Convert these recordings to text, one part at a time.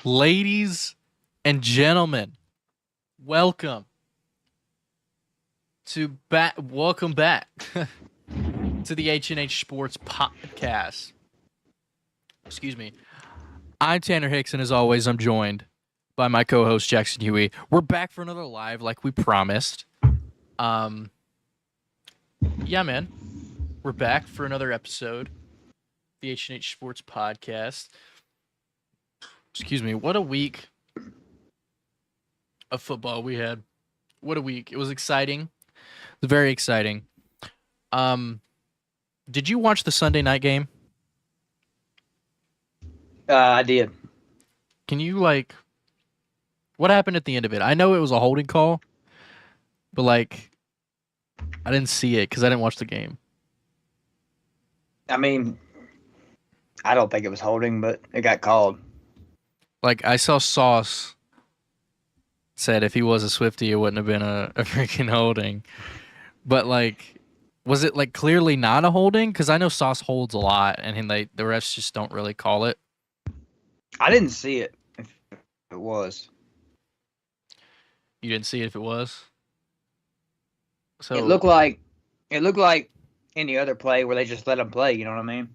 Ladies and gentlemen, welcome welcome back to the H+H Sports Podcast. Excuse me. I'm Tanner Hicks, and as always, I'm joined by my co-host Jackson Huey. We're back for another live, like we promised. Yeah, man, we're back for another episode, the H+H Sports Podcast. Excuse me. What a week of football we had. What a week. It was exciting. It was very exciting. Did you watch the Sunday night game? I did. Can you, what happened at the end of it? I know it was a holding call, but, I didn't see it because I didn't watch the game. I mean, I don't think it was holding, but it got called. I saw Sauce said if he was a Swiftie, it wouldn't have been a freaking holding. But, was it, clearly not a holding? Because I know Sauce holds a lot, and the refs just don't really call it. I didn't see it if it was. You didn't see it if it was? So It looked like any other play where they just let them play, you know what I mean?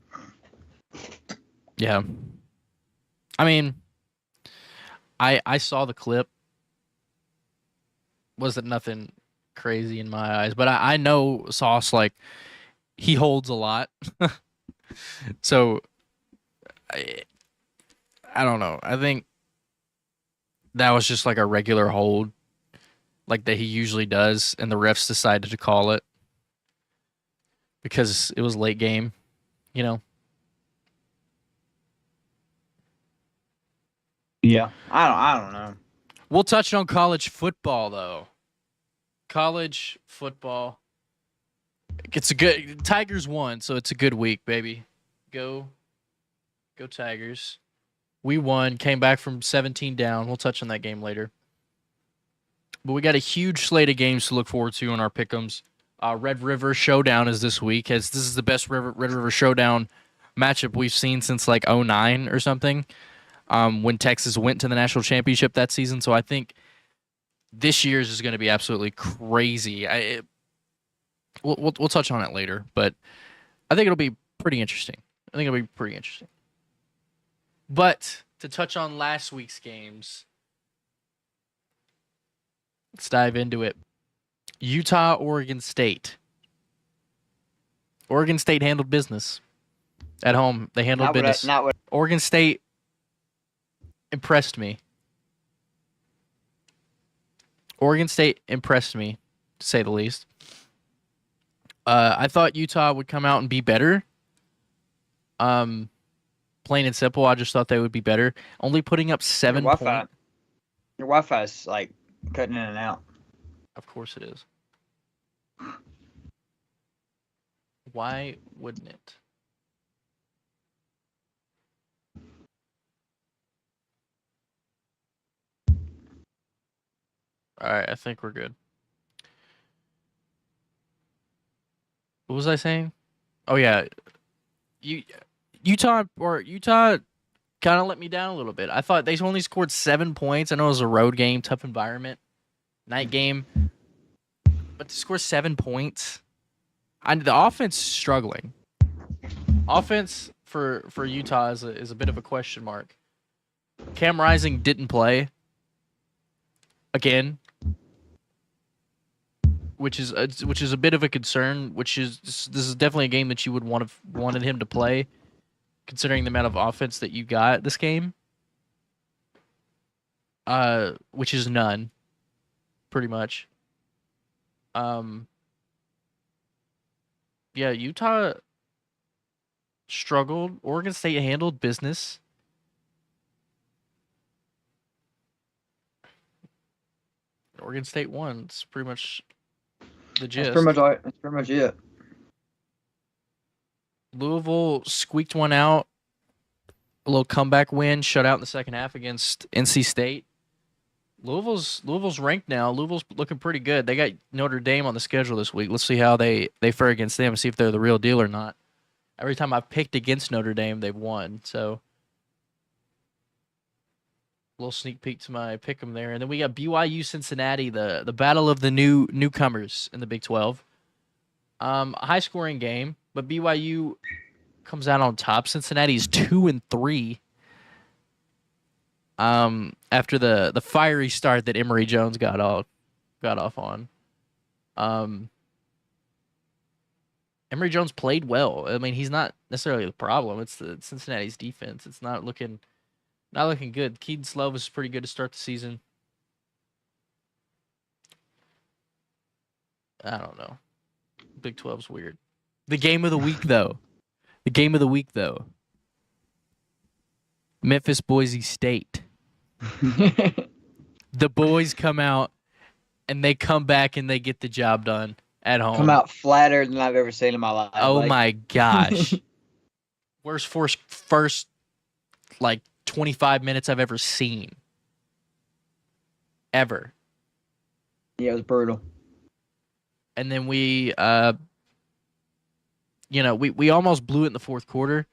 Yeah. I mean, I saw the clip. Wasn't nothing crazy in my eyes, but I know Sauce, he holds a lot. So, I don't know. I think that was just a regular hold, that he usually does, and the refs decided to call it because it was late game, you know? Yeah. I don't know. We'll touch on college football, though. College football. It's a good... Tigers won, so it's a good week, baby. Go Tigers. We won, came back from 17 down. We'll touch on that game later. But we got a huge slate of games to look forward to on our pick'ems. Red River Showdown is this week. This is the best Red River Showdown matchup we've seen since, 2009 or something. When Texas went to the national championship that season. So I think this year's is going to be absolutely crazy. We'll touch on it later, but I think it'll be pretty interesting. But to touch on last week's games, let's dive into it. Utah, Oregon State. Oregon State handled business at home. They handled business. Oregon State impressed me. Oregon State impressed me, to say the least. I thought Utah would come out and be better. Plain and simple, I just thought they would be better. Only putting up 7 points. Your Wi-Fi is cutting in and out. Of course it is. Why wouldn't it? All right, I think we're good. What was I saying? Oh yeah, Utah kind of let me down a little bit. I thought they only scored 7 points. I know it was a road game, tough environment, night game, but to score 7 points, the offense is struggling. Offense for Utah is a bit of a question mark. Cam Rising didn't play again, which is a bit of a concern. This is definitely a game that you would wanted him to play, considering the amount of offense that you got this game. Which is none, pretty much. Yeah, Utah struggled. Oregon State handled business. Oregon State won. It's pretty much the gist. That's pretty much it. Louisville squeaked one out. A little comeback win, shut out in the second half against NC State. Louisville's ranked now. Louisville's looking pretty good. They got Notre Dame on the schedule this week. Let's see how they fare against them and see if they're the real deal or not. Every time I've picked against Notre Dame, they've won. So little sneak peek to my pick'em there, and then we got BYU Cincinnati, the battle of the newcomers in the Big 12. A high scoring game, but BYU comes out on top. Cincinnati's 2-3. After the fiery start that Emory Jones got off on. Emory Jones played well. I mean, he's not necessarily the problem. It's the Cincinnati's defense. It's not looking good. Keaton Slovis is pretty good to start the season. I don't know. Big 12's weird. The game of the week, though. Memphis Boise State. The boys come out and they come back and they get the job done at home. Come out flatter than I've ever seen in my life. Oh my gosh. Worst first like 25 minutes I've ever seen. Ever. Yeah, it was brutal. And then we almost blew it in the fourth quarter.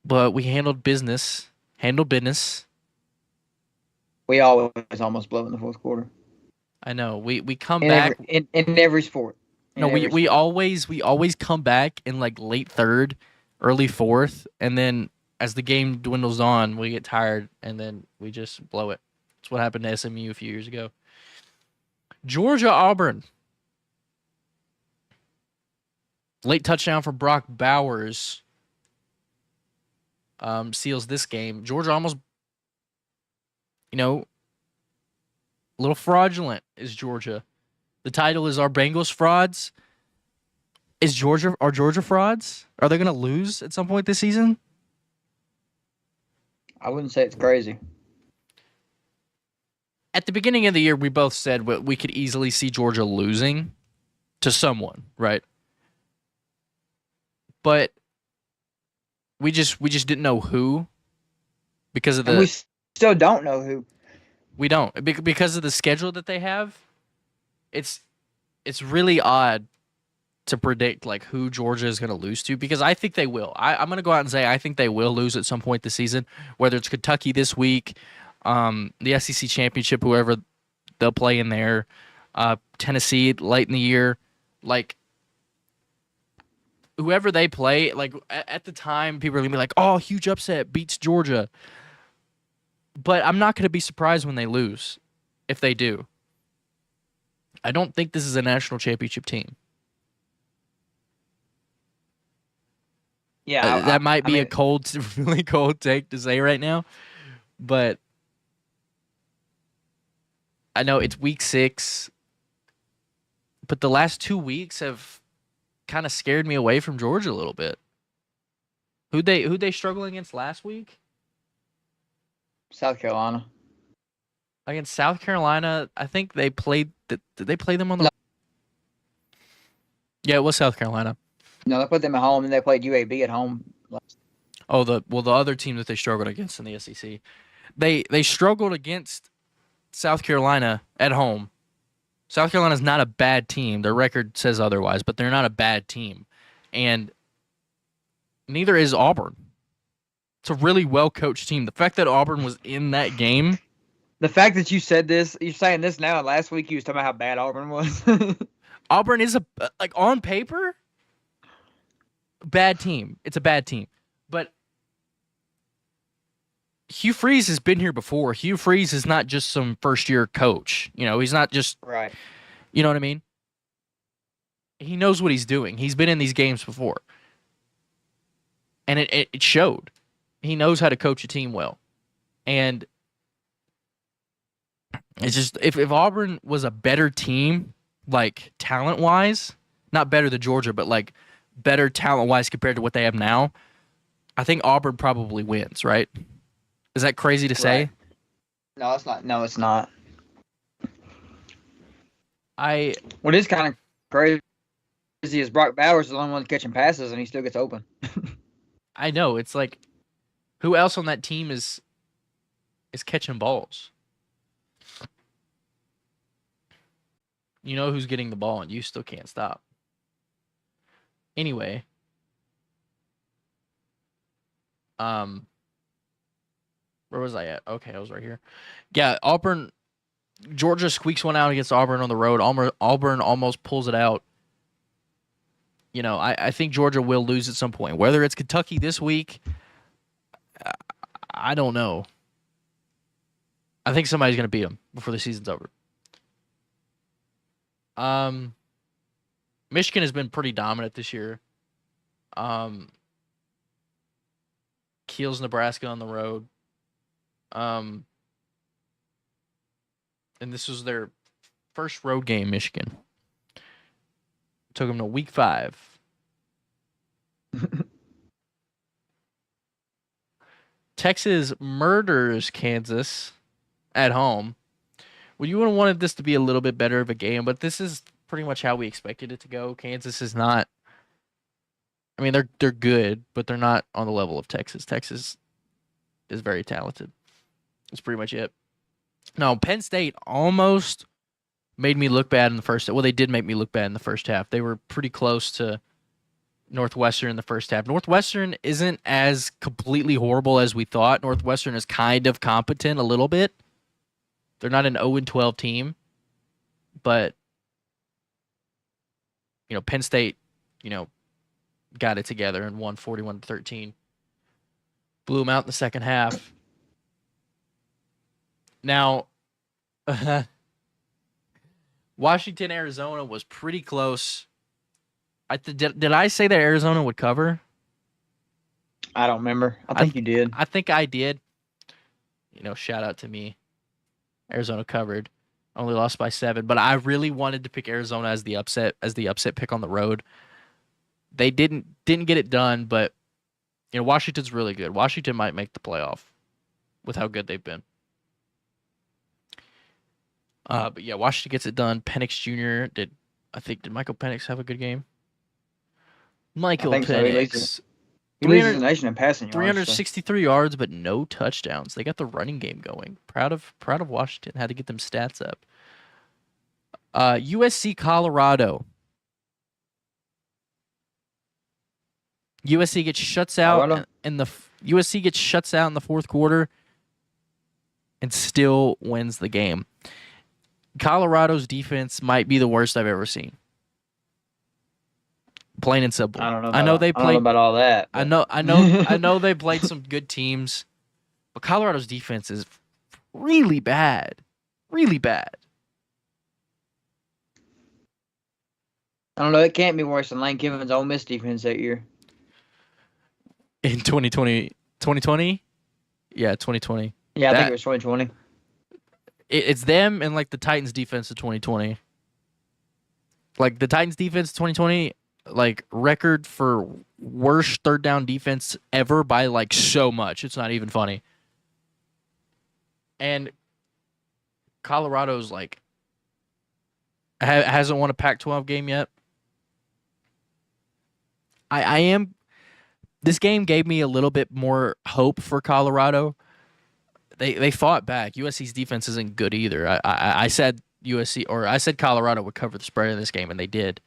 But we handled business. We always almost blow in the fourth quarter. I know. We come back in every sport. We always come back in like late third, early fourth, and then as the game dwindles on, we get tired and then we just blow it. That's what happened to SMU a few years ago. Georgia Auburn. Late touchdown for Brock Bowers. Seals this game. Georgia almost, a little fraudulent is Georgia. The title is Our Bengals Frauds. Are Georgia frauds? Are they going to lose at some point this season? I wouldn't say it's crazy. At the beginning of the year, we both said we could easily see Georgia losing to someone, right? But we just didn't know who because of the. And we still don't know who. We don't because of the schedule that they have. It's really odd to predict like who Georgia is going to lose to because I think they will. I'm going to go out and say I think they will lose at some point this season, whether it's Kentucky this week, the SEC championship, whoever they'll play in there, Tennessee late in the year, like. Whoever they play, like at the time, people are going to be like, oh, huge upset, beats Georgia. But I'm not going to be surprised when they lose, if they do. I don't think this is a national championship team. Yeah. That might be a really cold take to say right now. But I know it's week 6. But the last 2 weeks have kind of scared me away from Georgia a little bit. Who'd they struggle against last week? South Carolina. Against South Carolina, I think they played. Did they play them on the? No. Yeah, it was South Carolina. No, they put them at home, and they played UAB at home. Oh, the other team that they struggled against in the SEC, they struggled against South Carolina at home. South Carolina's not a bad team. Their record says otherwise, but they're not a bad team. And neither is Auburn. It's a really well-coached team. The fact that Auburn was in that game. The fact that you said this, you're saying this now, and last week you was talking about how bad Auburn was. Auburn is on paper, bad team. It's a bad team. But Hugh Freeze has been here before. Hugh Freeze is not just some first-year coach. He's not just... Right. You know what I mean? He knows what he's doing. He's been in these games before. And it showed. He knows how to coach a team well. And it's just... If Auburn was a better team, like, talent-wise, not better than Georgia, but, like, better talent-wise compared to what they have now, I think Auburn probably wins, right? Is that crazy to say? Right. No, it's not. No, it's not. What is kind of crazy is Brock Bowers is the only one catching passes, and he still gets open. I know. It's like, who else on that team is catching balls? You know who's getting the ball, and you still can't stop. Anyway. Where Where was I at? Okay, I was right here. Yeah, Auburn. Georgia squeaks one out against Auburn on the road. Auburn almost pulls it out. I think Georgia will lose at some point. Whether it's Kentucky this week, I don't know. I think somebody's going to beat them before the season's over. Michigan has been pretty dominant this year. Keels Nebraska on the road. And this was their first road game, Michigan. Took them to week 5. Texas murders Kansas at home. Well, you would have wanted this to be a little bit better of a game, but this is pretty much how we expected it to go. Kansas is not. I mean, they're good, but they're not on the level of Texas. Texas is very talented. That's pretty much it. No, Penn State almost made me look bad in the first. Well, they did make me look bad in the first half. They were pretty close to Northwestern in the first half. Northwestern isn't as completely horrible as we thought. Northwestern is kind of competent a little bit. They're not an 0-12 team, but Penn State, got it together and won 41-13. Blew them out in the second half. Now, Washington, Arizona was pretty close. Did I say that Arizona would cover? I don't remember. I think you did. I think I did. Shout out to me. Arizona covered. Only lost by 7, but I really wanted to pick Arizona as the upset pick on the road. They didn't get it done, but Washington's really good. Washington might make the playoff with how good they've been. But yeah, Washington gets it done. Penix Jr. did Michael Penix have a good game? Michael Penix. He leads the nation in passing yards. 363 yards, but no touchdowns. They got the running game going. Proud of Washington. Had to get them stats up. USC Colorado. USC gets shuts out in the fourth quarter and still wins the game. Colorado's defense might be the worst I've ever seen. Plain and simple. I don't know about all that. But. I know they played some good teams, but Colorado's defense is really bad. Really bad. I don't know. It can't be worse than Lane Kiffin's Ole Miss defense that year. In 2020? Yeah, 2020. Yeah, I think it was 2020. It's them and the Titans defense of 2020. The Titans defense 2020, record for worst third down defense ever by so much. It's not even funny. And Colorado's hasn't won a Pac-12 game yet. This game gave me a little bit more hope for Colorado. They fought back. USC's defense isn't good either. I said Colorado would cover the spread in this game, and they did.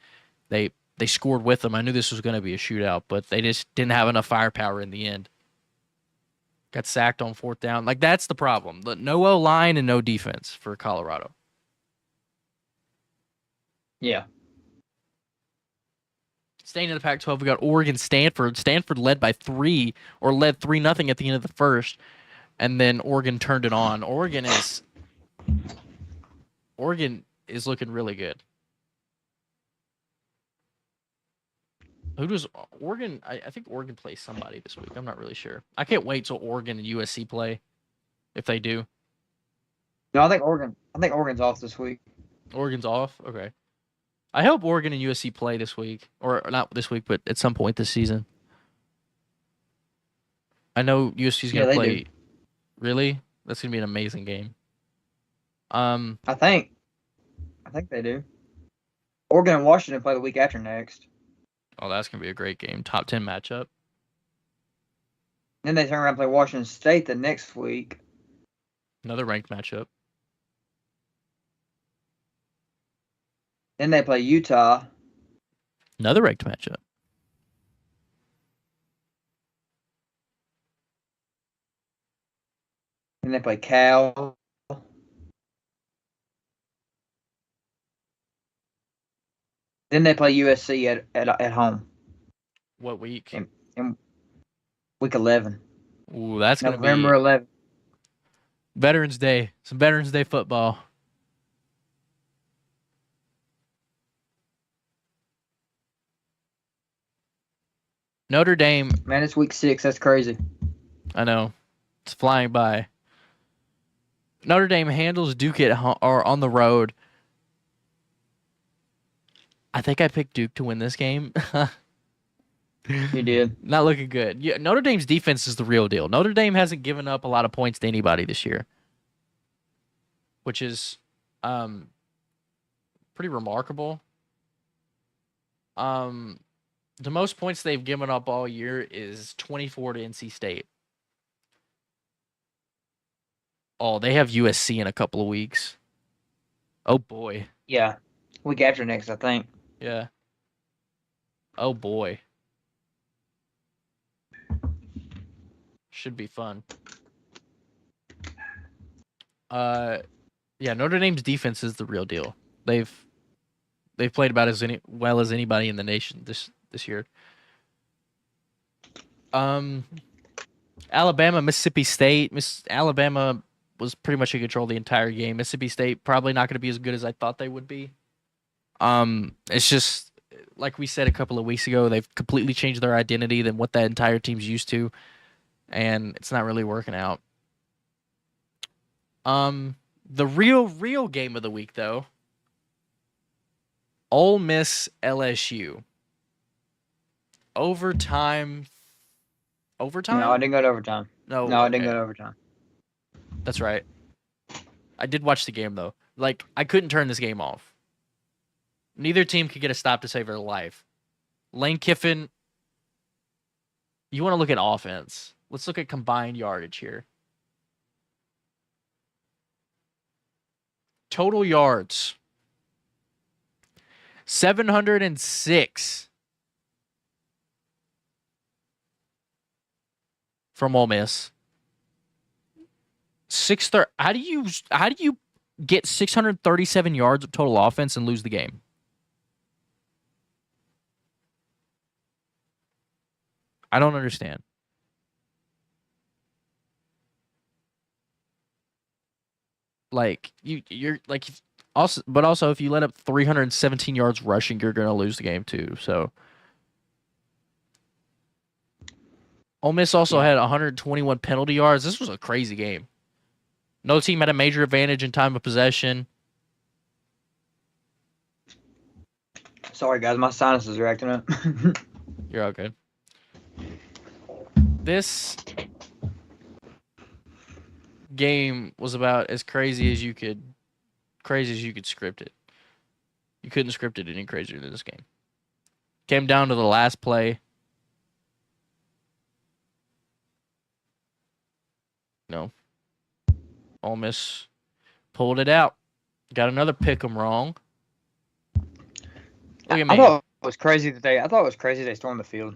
They scored with them. I knew this was going to be a shootout, but they just didn't have enough firepower in the end. Got sacked on fourth down. That's the problem. No O-line and no defense for Colorado. Yeah. Staying in the Pac-12, we got Oregon, Stanford. Stanford led by 3 or led 3-0 at the end of the first, and then Oregon turned it on. Oregon is looking really good. Who does Oregon? I think Oregon plays somebody this week. I'm not really sure. I can't wait till Oregon and USC play, if they do. No, I think Oregon's off this week. Oregon's off? Okay. I hope Oregon and USC play this week. Or not this week, but at some point this season. I know USC's going to play. Do. Really? That's going to be an amazing game. I think they do. Oregon and Washington play the week after next. Oh, that's going to be a great game. Top 10 matchup. Then they turn around and play Washington State the next week. Another ranked matchup. Then they play Utah. Another ranked matchup. Then they play Cal. Then they play USC at home What week? in week 11. Ooh, that's going to be November 11th. Veterans Day. Some Veterans Day football. Notre Dame. Man, it's week 6. That's crazy. I know. It's flying by. Notre Dame handles Duke or on the road. I think I picked Duke to win this game. You did. Not looking good. Yeah, Notre Dame's defense is the real deal. Notre Dame hasn't given up a lot of points to anybody this year, which is pretty remarkable. The most points they've given up all year is 24 to NC State. Oh, they have USC in a couple of weeks. Oh, boy. Yeah. Week after next, I think. Yeah. Oh, boy. Should be fun. Yeah, Notre Dame's defense is the real deal. They've played about as well as anybody in the nation this year. Alabama, Mississippi State. Alabama was pretty much in control the entire game. Mississippi State probably not going to be as good as I thought they would be. It's just like we said a couple of weeks ago, they've completely changed their identity than what that entire team's used to, and it's not really working out. The real game of the week though, Ole Miss LSU. Overtime. No, I didn't go to overtime. No, I didn't go to overtime. That's right. I did watch the game, though. Like, I couldn't turn this game off. Neither team could get a stop to save their life. Lane Kiffin, you want to look at offense. Let's look at combined yardage here. Total yards. 706 from Ole Miss. How do you get 637 yards of total offense and lose the game? I don't understand. Like you're like also if you let up 317 yards rushing, you're gonna lose the game too. So Ole Miss also had 121 penalty yards. This was a crazy game. No team had a major advantage in time of possession. Sorry, guys. My sinuses are acting up. You're all good. This game was about as crazy as you could script it. You couldn't script it any crazier than this game. Came down to the last play. No. Ole Miss pulled it out. Got another pick 'em wrong. Look at me. I thought it was crazy they stormed the field.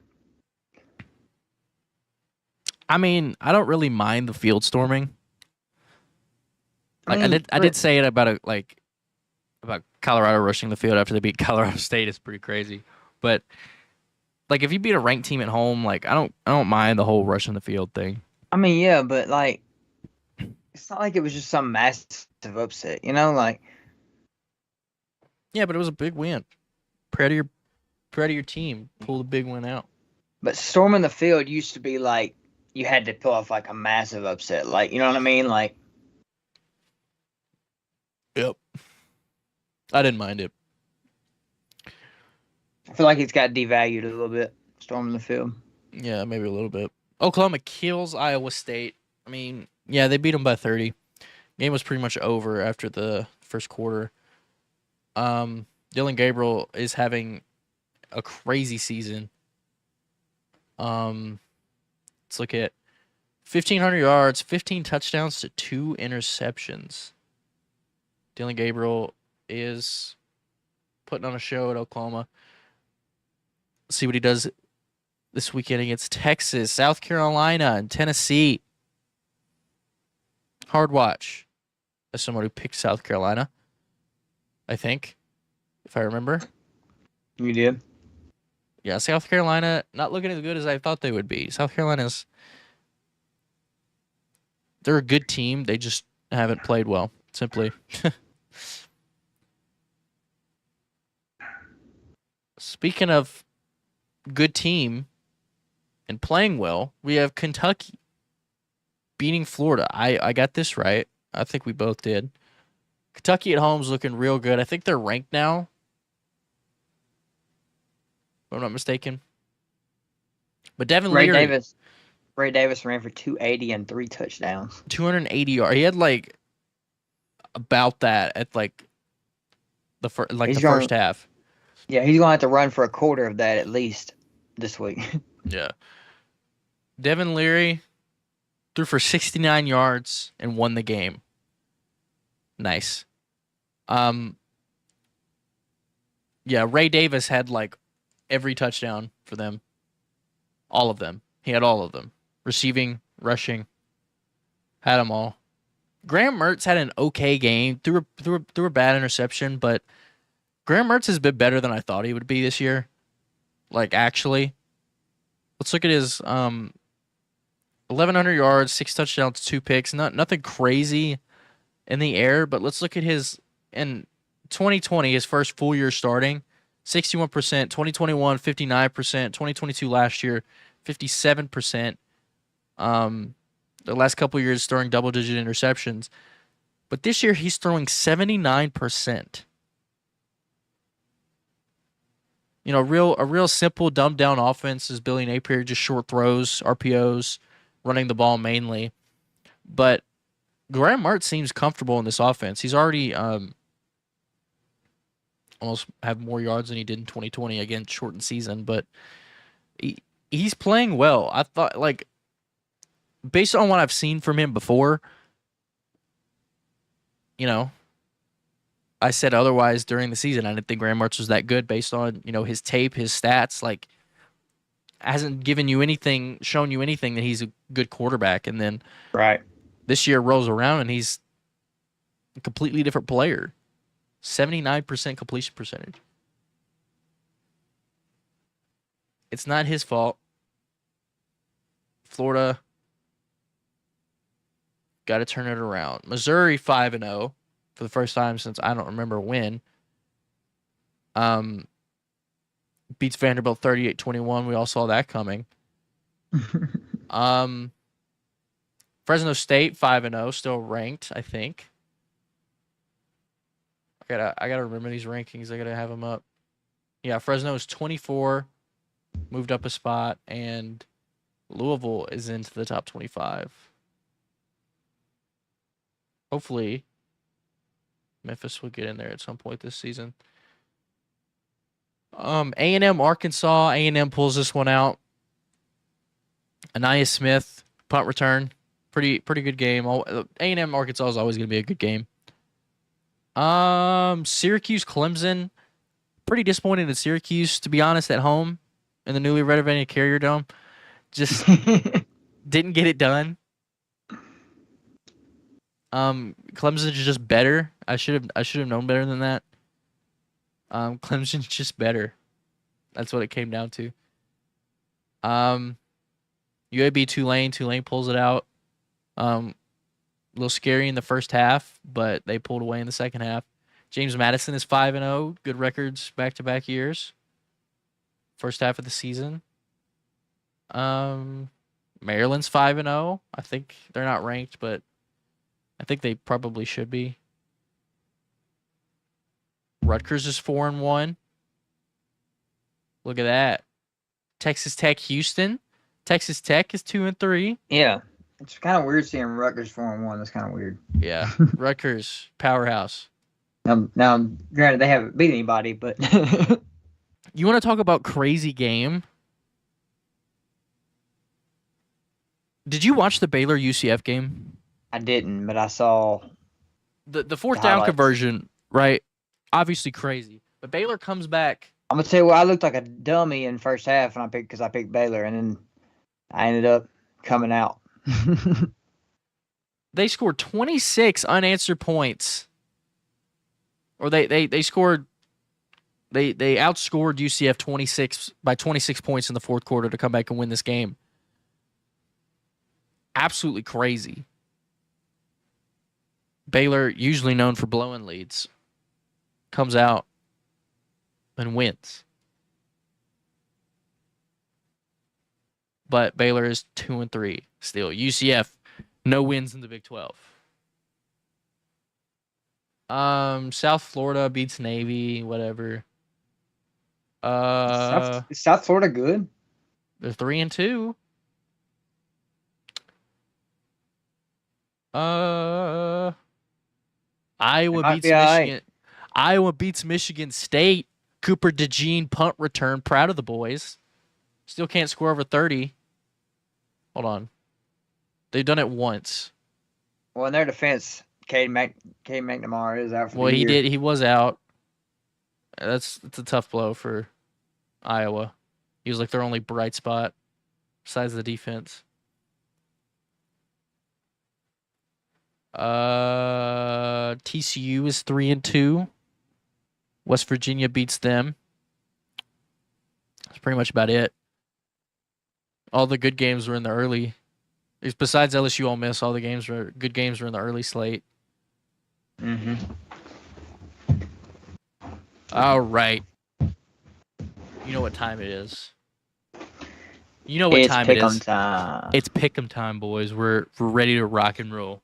I mean, I don't really mind the field storming. Like I did say it about Colorado rushing the field after they beat Colorado State. It's pretty crazy. But like if you beat a ranked team at home, like I don't mind the whole rushing the field thing. I mean, yeah, but like it's not like it was just some massive upset, you know, like. Yeah, but it was a big win. Proud of your team. Pull the big win out. But storming the field used to be like you had to pull off like a massive upset, like you know what I mean, like. Yep. I didn't mind it. I feel like it's got devalued a little bit, storming the field. Yeah, maybe a little bit. Oklahoma kills Iowa State. I mean, yeah, they beat them by 30. Game was pretty much over after the first quarter. Dylan Gabriel is having a crazy season. Let's look at 1,500 yards, 15 touchdowns to 2 interceptions. Dylan Gabriel is putting on a show at Oklahoma. Let's see what he does this weekend against Texas, South Carolina, and Tennessee. Hard watch. As someone who picked South Carolina, I think, if I remember. You did? Yeah, South Carolina not looking as good as I thought they would be. South Carolina's they're a good team. They just haven't played well, simply. Speaking of good team and playing well, we have Kentucky beating Florida. I got this right. I think we both did. Kentucky at home is looking real good. I think they're ranked now, if I'm not mistaken. But Devin Leary, Ray Davis ran for 280 and 3 touchdowns. 280 yards. He had like about that at like the first half. Yeah, he's gonna have to run for a quarter of that at least this week. Yeah. Devin Leary threw for 69 yards and won the game. Nice. Yeah, Ray Davis had like every touchdown for them. All of them. He had all of them. Receiving, rushing, had them all. Graham Mertz had an okay game. Threw a bad interception, but Graham Mertz has been better than I thought he would be this year. Like, actually. Let's look at his 1,100 yards, 6 touchdowns, 2 picks. Nothing crazy in the air, but let's look at his in 2020, his first full year starting, 61%, 2021, 59%, 2022 last year, 57%. The last couple of years throwing double-digit interceptions. But this year he's throwing 79%. You know, a real simple, dumbed-down offense is Billy Napier, just short throws, RPOs, running the ball mainly. But Graham Mertz seems comfortable in this offense. He's already almost have more yards than he did in 2020, again, shortened season. But he's playing well. I thought, like, based on what I've seen from him before, you know, I said otherwise during the season. I didn't think Graham Mertz was that good based on, you know, his tape, his stats. Like, hasn't given you anything, shown you anything that he's a good quarterback. And then this year rolls around and he's a completely different player. 79% completion percentage. It's not his fault. Florida got to turn it around. Missouri 5-0 for the first time since I don't remember when. Beats Vanderbilt 38-21. We all saw that coming. Fresno State 5-0, still ranked, I think. I gotta remember these rankings. I gotta have them up. Yeah, Fresno is 24, moved up a spot, and Louisville is into the top 25. Hopefully, Memphis will get in there at some point this season. A&M Arkansas. A&M pulls this one out. Anaya Smith punt return. Pretty good game. A&M Arkansas is always going to be a good game. Syracuse Clemson. Pretty disappointed in Syracuse, to be honest, at home in the newly renovated Carrier Dome. Just didn't get it done. Clemson's just better. I should have known better than that. Clemson's just better. That's what it came down to. UAB Tulane. Tulane pulls it out. A little scary in the first half, but they pulled away in the second half. James Madison is 5-0. Good records back-to-back years. First half of the season. Maryland's 5-0. I think they're not ranked, but I think they probably should be. Rutgers is 4-1. Look at that. Texas Tech, Houston. Texas Tech is 2-3. Yeah, it's kind of weird seeing Rutgers 4-1. That's kind of weird. Yeah, Rutgers powerhouse. Now, granted, they haven't beat anybody, but you want to talk about crazy game? Did you watch the Baylor UCF game? I didn't, but I saw the fourth down conversion. Right, obviously crazy. But Baylor comes back. I'm gonna tell you what, I looked like a dummy in first half, and I picked Baylor, and then I ended up coming out. They scored 26 unanswered points. Or they scored they outscored UCF 26 points in the fourth quarter to come back and win this game. Absolutely crazy. Baylor, usually known for blowing leads, comes out and wins. But Baylor is 2-3 still. UCF, no wins in the Big 12. South Florida beats Navy, whatever. Is South Florida good? They're 3-2. Iowa beats Michigan. Iowa beats Michigan State. Cooper DeJean punt return. Proud of the boys. Still can't score over 30. Hold on. They've done it once. Well, in their defense, Cade McNamara is out for the year. Well, he did. He was out. It's a tough blow for Iowa. He was like their only bright spot besides the defense. TCU is 3-2. West Virginia beats them. That's pretty much about it. All the good games were in the early. Besides LSU Ole Miss, all the good games were in the early slate. Mm-hmm. All right. You know what time it is. You know what time it is. It's pick'em time. It's pick'em time, boys. We're ready to rock and roll.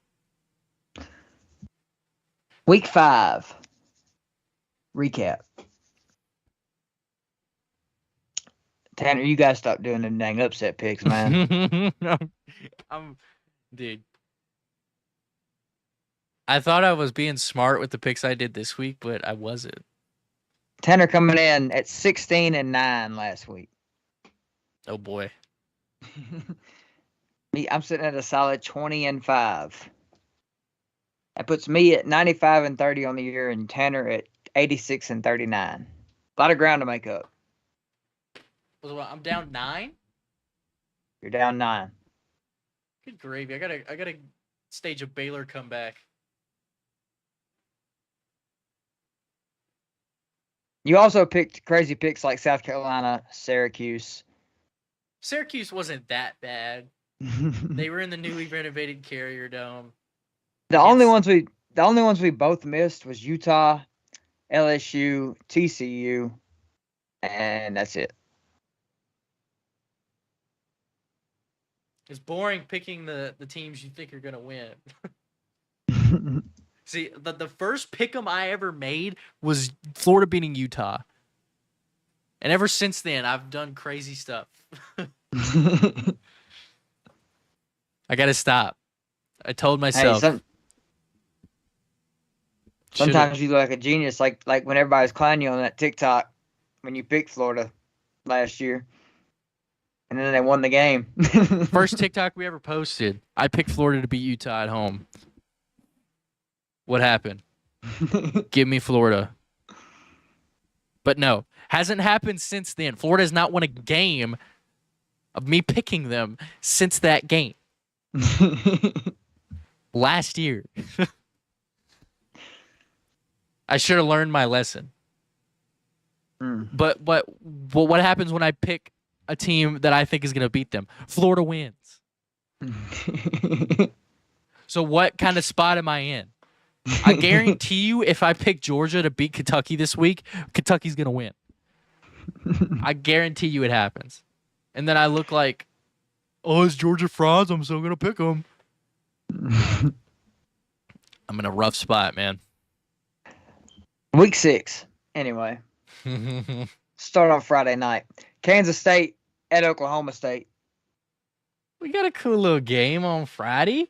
Week 5. Recap. Tanner, you guys stop doing them dang upset picks, man. Dude. I thought I was being smart with the picks I did this week, but I wasn't. Tanner coming in at 16-9 last week. Oh boy. I'm sitting at a solid 20-5. That puts me at 95-30 on the year, and Tanner at 86-39. A lot of ground to make up. I'm down 9. You're down 9. Good gravy! I gotta stage a Baylor comeback. You also picked crazy picks like South Carolina, Syracuse. Syracuse wasn't that bad. They were in the newly renovated Carrier Dome. The only ones we both missed was Utah, LSU, TCU, and that's it. It's boring picking the teams you think are gonna win. See, the first pick'em I ever made was Florida beating Utah. And ever since then, I've done crazy stuff. I gotta stop. I told myself. Hey, sometimes you look like a genius, like when everybody's clowning you on that TikTok when you picked Florida last year. And then they won the game. First TikTok we ever posted. I picked Florida to beat Utah at home. What happened? Give me Florida. But no, hasn't happened since then. Florida has not won a game of me picking them since that game. Last year. I should have learned my lesson. But what happens when I pick a team that I think is going to beat them? Florida wins. So what kind of spot am I in? I guarantee you if I pick Georgia to beat Kentucky this week, Kentucky's going to win. I guarantee you it happens. And then I look like, oh, it's Georgia frauds. I'm still going to pick them. I'm in a rough spot, man. Week 6, anyway. Start on Friday night. Kansas State at Oklahoma State. We got a cool little game on Friday.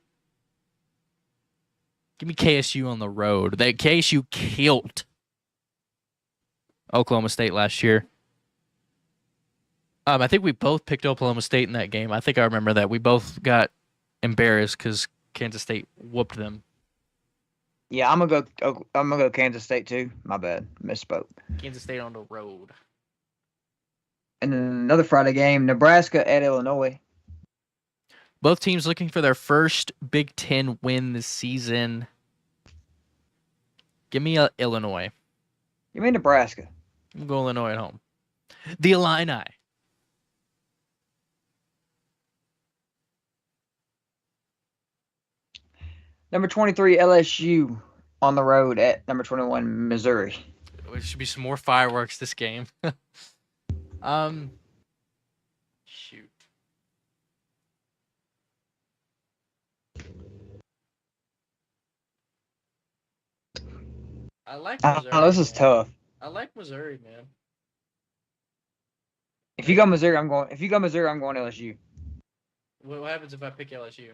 Give me KSU on the road. KSU killed Oklahoma State last year. I think we both picked Oklahoma State in that game. I think I remember that. We both got embarrassed because Kansas State whooped them. Yeah, I'm gonna go Kansas State too. My bad, misspoke. Kansas State on the road. And then another Friday game, Nebraska at Illinois. Both teams looking for their first Big Ten win this season. Give me Illinois. You mean Nebraska? I'm going Illinois at home. The Illini. Number 23, LSU on the road at number 21, Missouri. There should be some more fireworks this game. Shoot. I like Missouri. Oh, this is tough. I like Missouri, man. If you go Missouri, I'm going LSU. What happens if I pick LSU?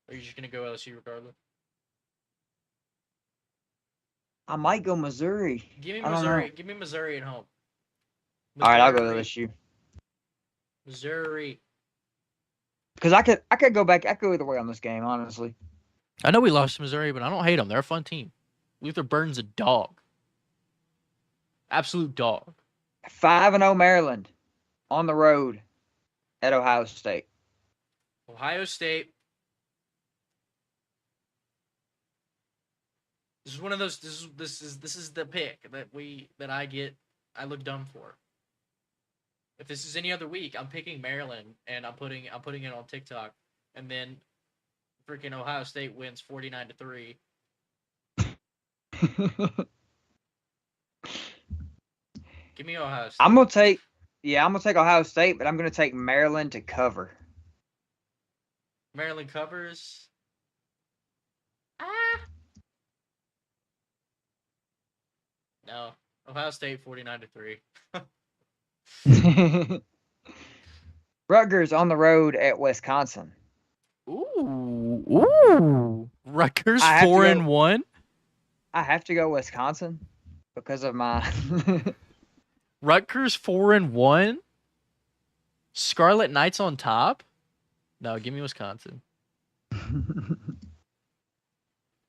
Are you just gonna go LSU regardless? I might go Missouri. Give me Missouri. Give me Missouri at home. All right, I'll go LSU. Missouri. Because I could go back. I could go either way on this game, honestly. I know we lost to Missouri, but I don't hate them. They're a fun team. Luther Burden's a dog. Absolute dog. 5-0 Maryland on the road at Ohio State. Ohio State. This is one of those. This is the pick that I look dumb for. If this is any other week, I'm picking Maryland and I'm putting it on TikTok, and then freaking Ohio State wins 49-3. Give me Ohio State. I'm gonna take Ohio State, but I'm gonna take Maryland to cover. Maryland covers. No. Ohio State 49-3. Rutgers on the road at Wisconsin. Ooh. Rutgers 4-1. I have to go Wisconsin because of my Rutgers 4-1. Scarlet Knights on top. No, give me Wisconsin.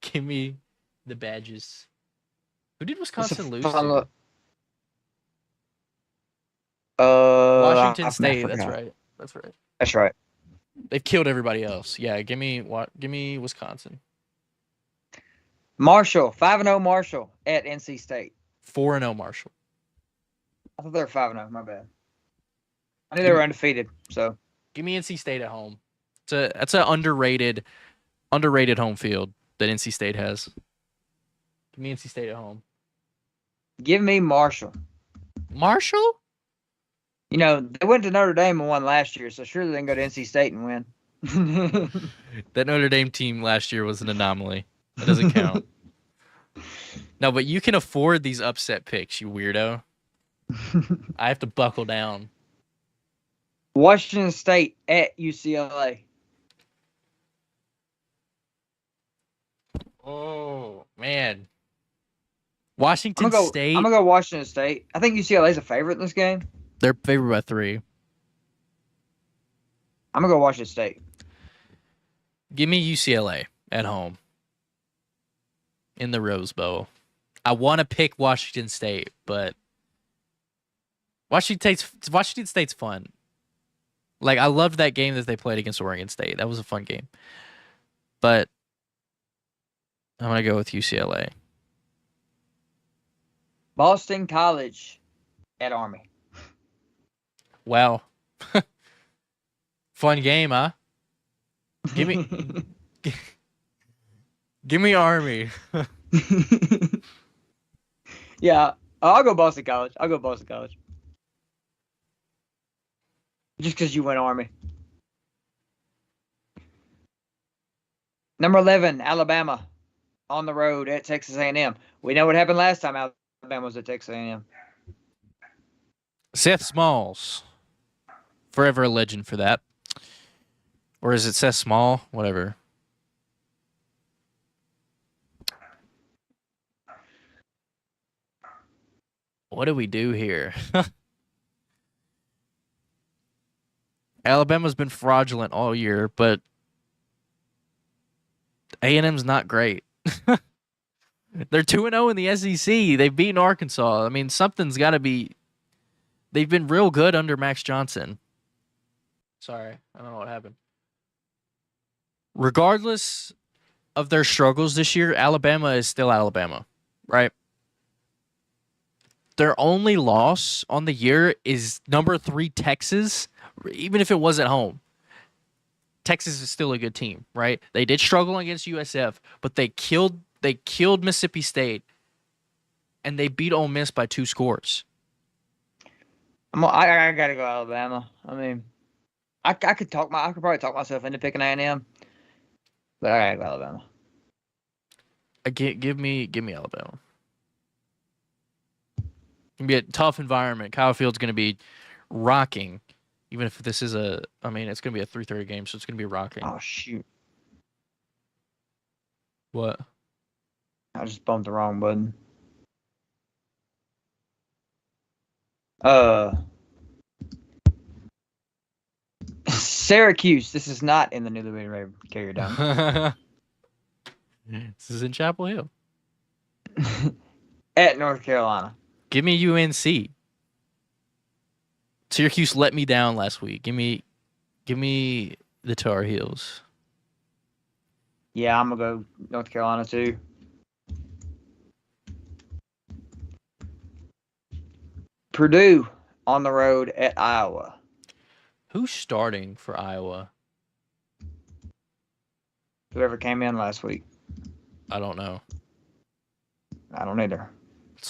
Give me the Badges. Who did Wisconsin lose to? Washington State. That's right. That's right. They've killed everybody else. Yeah, give me Wisconsin. Marshall, 5-0 Marshall at NC State. 4-0 Marshall. I thought they were 5-0. My bad. I knew they were undefeated. So give me NC State at home. That's an underrated home field that NC State has. Give me NC State at home. Give me Marshall. Marshall? You know, they went to Notre Dame and won last year, so surely they can go to NC State and win. That Notre Dame team last year was an anomaly. That doesn't count. No, but you can afford these upset picks, you weirdo. I have to buckle down. Washington State at UCLA. Oh, man. Washington State. I'm going to go Washington State. I think UCLA's a favorite in this game. They're favored by 3. I'm going to go Washington State. Give me UCLA at home. In the Rose Bowl. I want to pick Washington State, but Washington State's fun. Like, I loved that game that they played against Oregon State. That was a fun game. But I'm going to go with UCLA. Boston College at Army. Wow. Fun game, huh? Give me give me Army. Yeah, I'll go Boston College. Just because you went Army. Number 11, Alabama on the road at Texas A&M. We know what happened last time Alabama was at Texas A&M. Seth Smalls. Forever a legend for that. Or is it Seth Small? Whatever. What do we do here? Alabama's been fraudulent all year, but A&M's not great. They're 2-0 in the SEC. They've beaten Arkansas. I mean, something's got to be... They've been real good under Max Johnson. Sorry, I don't know what happened. Regardless of their struggles this year, Alabama is still Alabama, right? Their only loss on the year is number 3 Texas, even if it was at home. Texas is still a good team, right? They did struggle against USF, but they killed Mississippi State, and they beat Ole Miss by 2 scores. I gotta go Alabama. I mean, I could probably talk myself into picking A&M, but I gotta go Alabama. Give me Alabama. It's gonna be a tough environment. Kyle Field's gonna be rocking, even if this is it's gonna be a 3:30 game, so it's gonna be rocking. Oh shoot! What? I just bumped the wrong button. Syracuse. This is not in the newly rated carrier down. This is in Chapel Hill. At North Carolina. Give me UNC. Syracuse let me down last week. Give me the Tar Heels. Yeah, I'm gonna go North Carolina too. Purdue on the road at Iowa. Who's starting for Iowa? Whoever came in last week. I don't know. I don't either.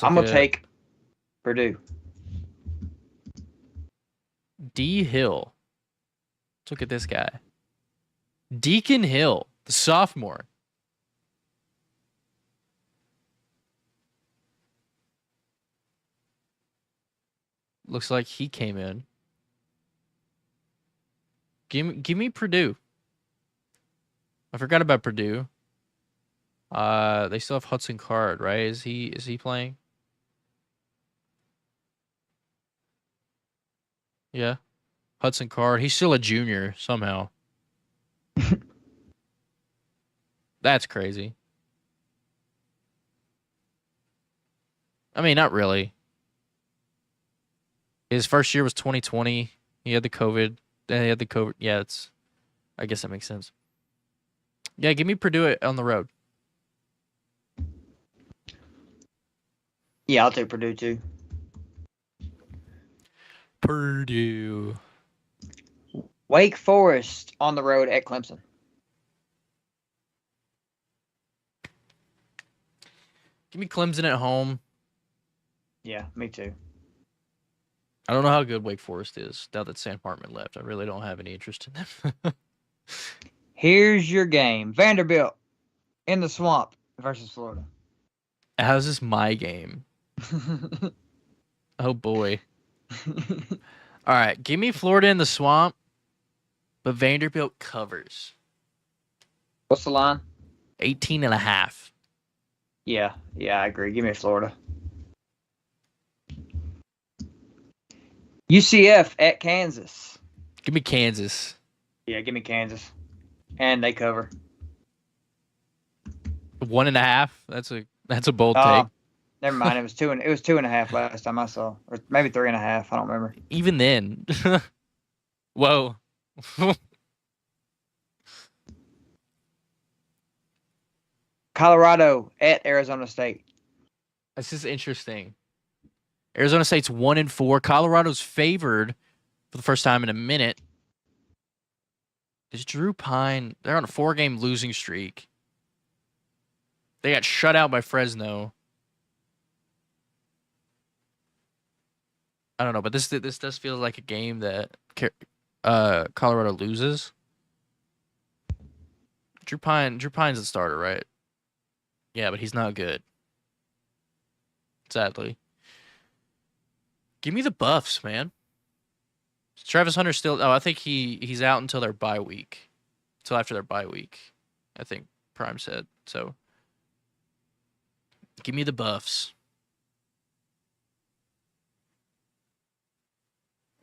I'm gonna take Purdue. D. Hill. Let's look at this guy. Deacon Hill, the sophomore. Looks like he came in. Give me Purdue. I forgot about Purdue. They still have Hudson Card, right? Is he playing? Yeah. Hudson Card. He's still a junior somehow. That's crazy. I mean, not really. His first year was 2020. He had the COVID. Then he had the COVID. Yeah, I guess that makes sense. Yeah, give me Purdue on the road. Yeah, I'll take Purdue too. Purdue. Wake Forest on the road at Clemson. Give me Clemson at home. Yeah, me too. I don't know how good Wake Forest is now that Sam Hartman left. I really don't have any interest in them. Here's your game. Vanderbilt in the swamp versus Florida. How's this my game? Oh, boy. All right, give me Florida in the swamp, but Vanderbilt covers. What's the line? 18.5. Yeah, I agree. Give me Florida. UCF at Kansas. Give me Kansas. Yeah, give me Kansas. And they cover. 1.5. That's a bold take. Never mind. It was 2.5 last time I saw, or maybe 3.5. I don't remember. Even then. Whoa. Colorado at Arizona State. This is interesting. Arizona State's 1-4. Colorado's favored for the first time in a minute. Is Drew Pine? They're on a 4-game losing streak. They got shut out by Fresno. I don't know, but this does feel like a game that Colorado loses. Drew Pine's the starter, right? Yeah, but he's not good. Sadly. Give me the Buffs, man. Is Travis Hunter still? Oh, I think he's out until their bye week. Until after their bye week, I think Prime said. So, give me the Buffs.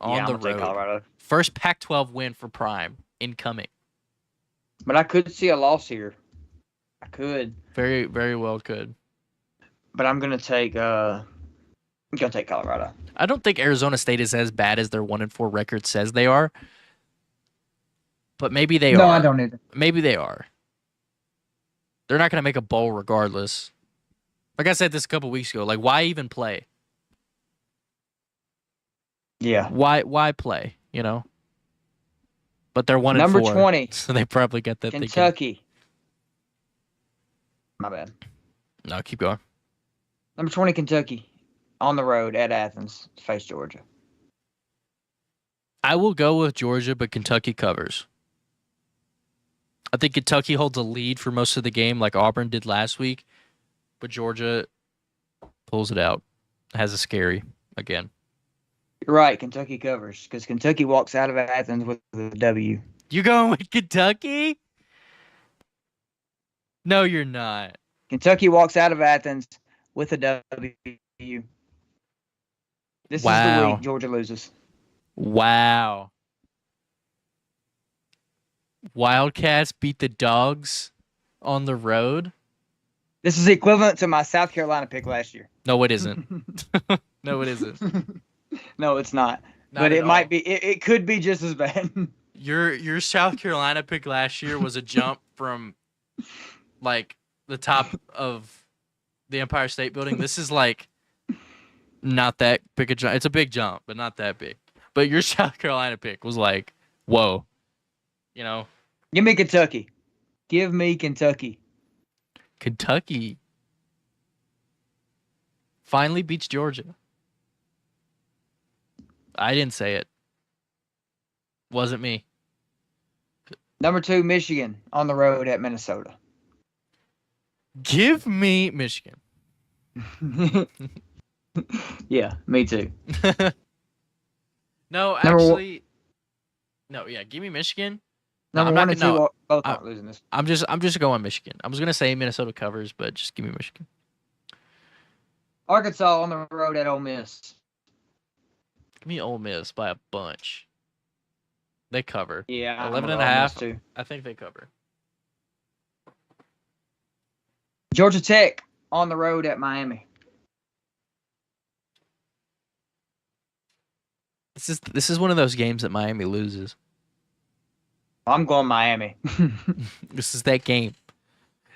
On the road. Colorado. First Pac-12 win for Prime incoming. But I could see a loss here. I could. Very, very well could. But I'm gonna take Colorado. I don't think Arizona State is as bad as their 1-4 record says they are. but maybe they No, are. I don't either. Maybe they are. They're not going to make a bowl regardless. Like I said this a couple weeks ago, like why even play? Yeah. Why play? You know. But they're 1-4. Number 20. So they probably got that. Kentucky. My bad. No, keep going. Number 20, Kentucky. On the road at Athens to face Georgia. I will go with Georgia, but Kentucky covers. I think Kentucky holds a lead for most of the game like Auburn did last week, but Georgia pulls it out. Has a scary again. You're right. Kentucky covers because Kentucky walks out of Athens with a W. You going with Kentucky? No, you're not. Kentucky walks out of Athens with a W. This is the week Georgia loses. Wow. Wildcats beat the Dogs on the road? This is equivalent to my South Carolina pick last year. No, it isn't. No, it isn't. No, it's not. Not but at it might all. be. It could be just as bad. Your South Carolina pick last year was a jump from like the top of the Empire State Building. This is like not that big a jump. It's a big jump, but not that big. But your South Carolina pick was like, whoa. You know? Give me Kentucky. Give me Kentucky. Kentucky finally beats Georgia. I didn't say it. Wasn't me. Number 2, Michigan on the road at Minnesota. Give me Michigan. Yeah, me too. No, Number actually, no. Yeah, give me Michigan. No, Number I'm 1 not and 2 gonna- no, both aren't losing this. I'm just going Michigan. I was gonna say Minnesota covers, but just give me Michigan. Arkansas on the road at Ole Miss. Give me Ole Miss by a bunch. They cover. Yeah, 11 I'm and a Ole half. Miss too. I think they cover. Georgia Tech on the road at Miami. This is one of those games that Miami loses. I'm going Miami. This is that game.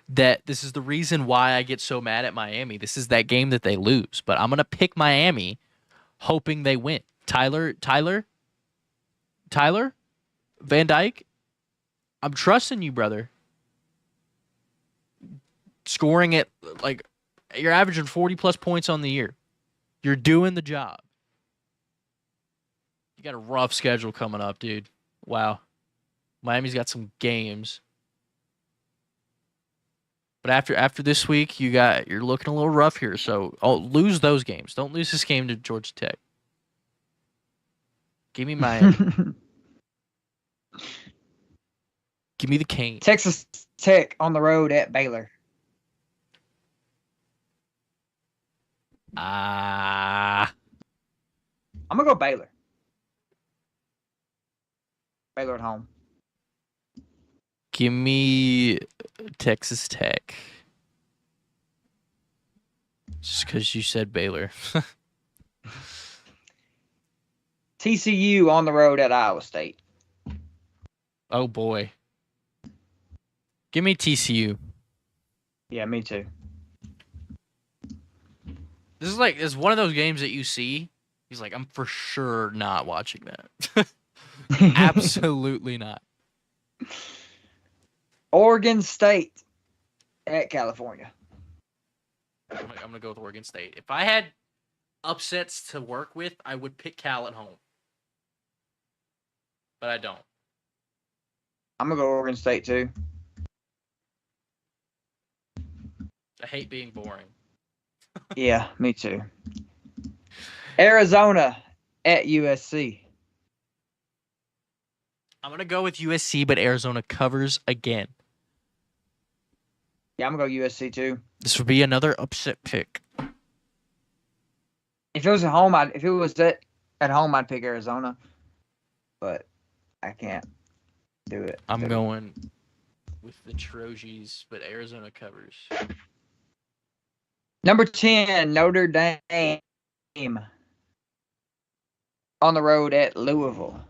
This is the reason why I get so mad at Miami. This is that game that they lose. But I'm gonna pick Miami, hoping they win. Tyler, Van Dyke, I'm trusting you, brother. Scoring at like you're averaging 40+ points on the year. You're doing the job. You got a rough schedule coming up, dude. Wow. Miami's got some games. But after this week, you're looking a little rough here. So lose those games. Don't lose this game to Georgia Tech. Give me Miami. Give me the Canes. Texas Tech on the road at Baylor. Ah. I'm going to go Baylor. Baylor at home. Give me Texas Tech. Just because you said Baylor. TCU on the road at Iowa State. Oh, boy. Give me TCU. Yeah, me too. This is one of those games that you see. He's like, I'm for sure not watching that. Absolutely not. Oregon State at California. I'm going to go with Oregon State. If I had upsets to work with, I would pick Cal at home. But I don't. I'm going to go Oregon State too. I hate being boring. Yeah, me too. Arizona at USC. I'm going to go with USC, but Arizona covers again. Yeah, I'm going to go USC too. This would be another upset pick. If it was at home, at home, I'd pick Arizona. But I can't do it. I'm going with the Trojans, but Arizona covers. Number 10, Notre Dame on the road at Louisville.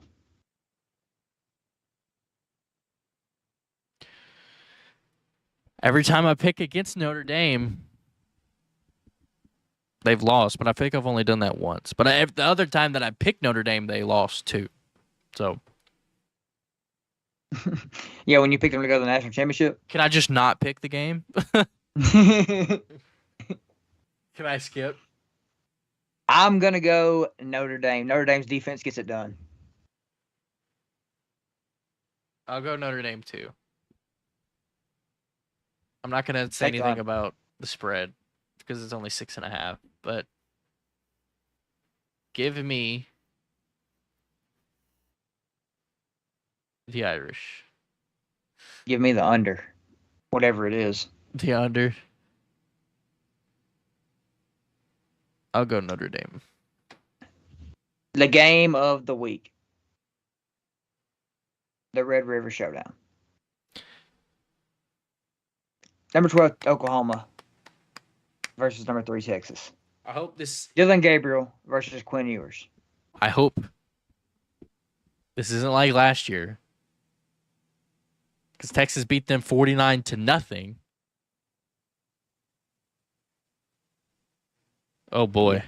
Every time I pick against Notre Dame, they've lost. But I think I've only done that once. But the other time that I picked Notre Dame, they lost too. So Yeah, when you picked them to go to the national championship. can I just not pick the game? Can I skip? I'm gonna go Notre Dame. Notre Dame's defense gets it done. I'll go Notre Dame too. I'm not gonna say Take the anything under. about the spread because it's only 6.5. But give me the Irish. Give me the under, whatever it is. The under. I'll go Notre Dame. The game of the week. The Red River Showdown. Number 12, Oklahoma versus number 3, Texas. I hope this. Dylan Gabriel versus Quinn Ewers. I hope this isn't like last year, because Texas beat them 49-0. Oh boy.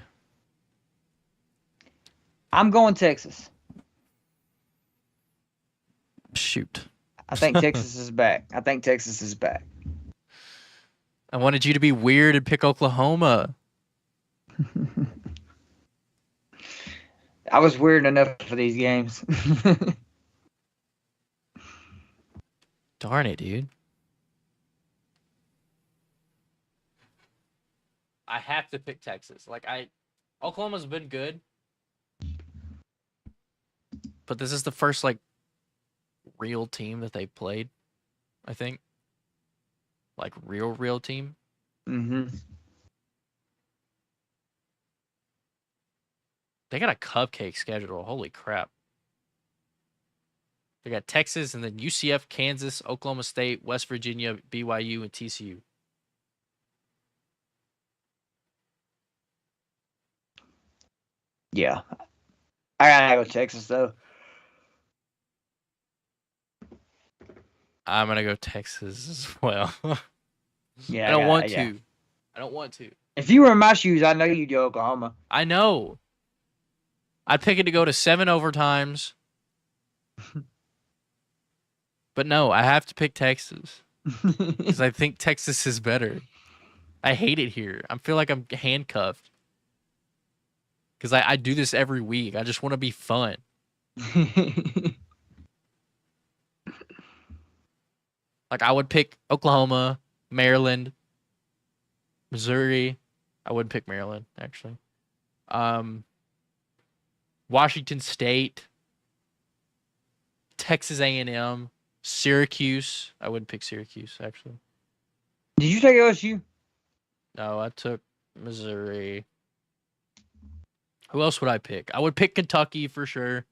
I'm going Texas. Shoot. I think Texas is back. I wanted you to be weird and pick Oklahoma. I was weird enough for these games. Darn it, dude. I have to pick Texas. Oklahoma's been good. But this is the first real team that they played, I think. Real team. Mm-hmm. They got a cupcake schedule. Holy crap. They got Texas and then UCF, Kansas, Oklahoma State, West Virginia, BYU, and TCU. Yeah. I gotta go Texas, though. I'm going to go Texas as well. Yeah, I don't want to. I don't want to. If you were in my shoes, I know you'd go Oklahoma. I know. I'd pick it to go to 7 overtimes. But no, I have to pick Texas. Because I think Texas is better. I hate it here. I feel like I'm handcuffed. Because I do this every week. I just want to be fun. I would pick Oklahoma, Maryland, Missouri. I wouldn't pick Maryland, actually. Washington State, Texas A&M, Syracuse. I wouldn't pick Syracuse, actually. Did you take LSU? No, I took Missouri. Who else would I pick? I would pick Kentucky for sure.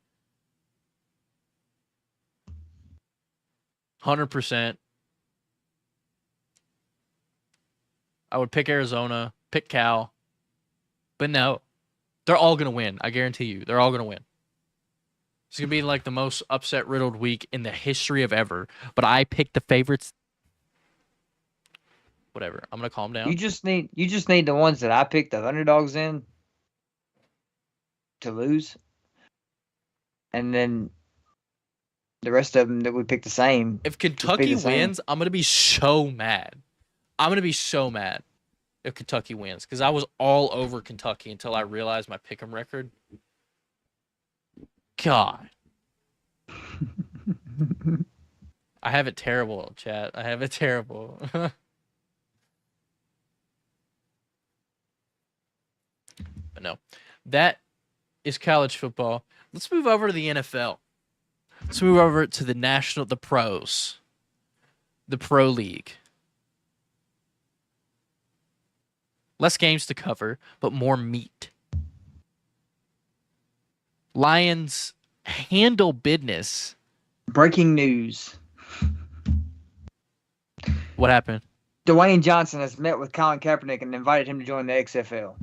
100%. I would pick Arizona, pick Cal. But no, they're all going to win. I guarantee you. They're all going to win. It's going to be the most upset-riddled week in the history of ever. But I picked the favorites. Whatever. I'm going to calm down. You just need the ones that I picked the underdogs in to lose. And then the rest of them that we picked the same. If Kentucky wins, I'm going to be so mad. I'm going to be so mad if Kentucky wins. Because I was all over Kentucky until I realized my pick'em record. God. I have it terrible, chat. I have it terrible. But no. That is college football. Let's move over to the NFL. Let's move over to the pros. The Pro League. Less games to cover, but more meat. Lions handle business. Breaking news. What happened? Dwayne Johnson has met with Colin Kaepernick and invited him to join the XFL.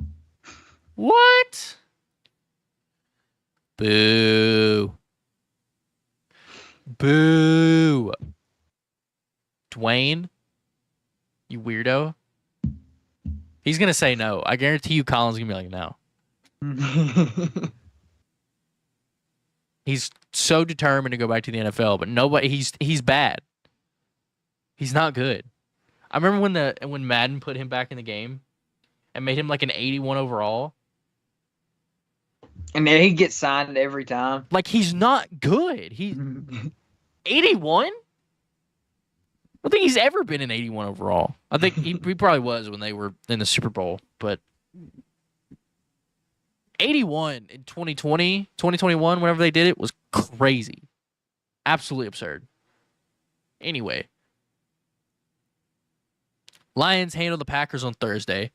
What? Boo. Boo. Dwayne, You weirdo. He's gonna say no. I guarantee you, Colin's gonna be like, no. He's so determined to go back to the NFL, but nobody. He's bad. He's not good. I remember when Madden put him back in the game and made him like an 81 overall. And then he gets signed every time. Like, he's not good. He 81? I don't think he's ever been an 81 overall. I think he probably was when they were in the Super Bowl, but 81 in 2020, 2021, whenever they did it, was crazy. Absolutely absurd. Anyway, Lions handle the Packers on Thursday.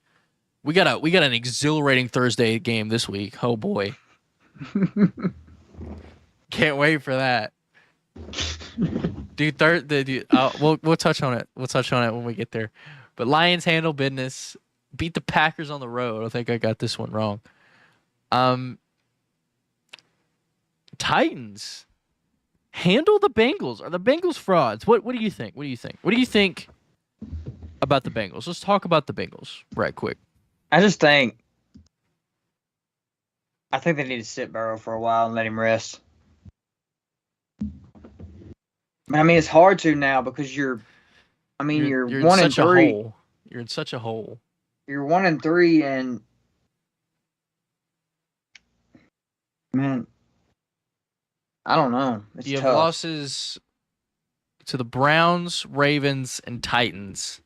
We got an exhilarating Thursday game this week. Oh boy. Can't wait for that. Dude, we'll touch on it. We'll touch on it when we get there. But Lions handle business. Beat the Packers on the road. I think I got this one wrong. Titans handle the Bengals. Are the Bengals frauds? What do you think? What do you think about the Bengals? Let's talk about the Bengals right quick. I think they need to sit Burrow for a while and let him rest. I mean, it's hard to now because you're 1-3. You're in such a hole. You're 1-3, and man, I don't know. It's you tough. have losses to the Browns, Ravens, and Titans.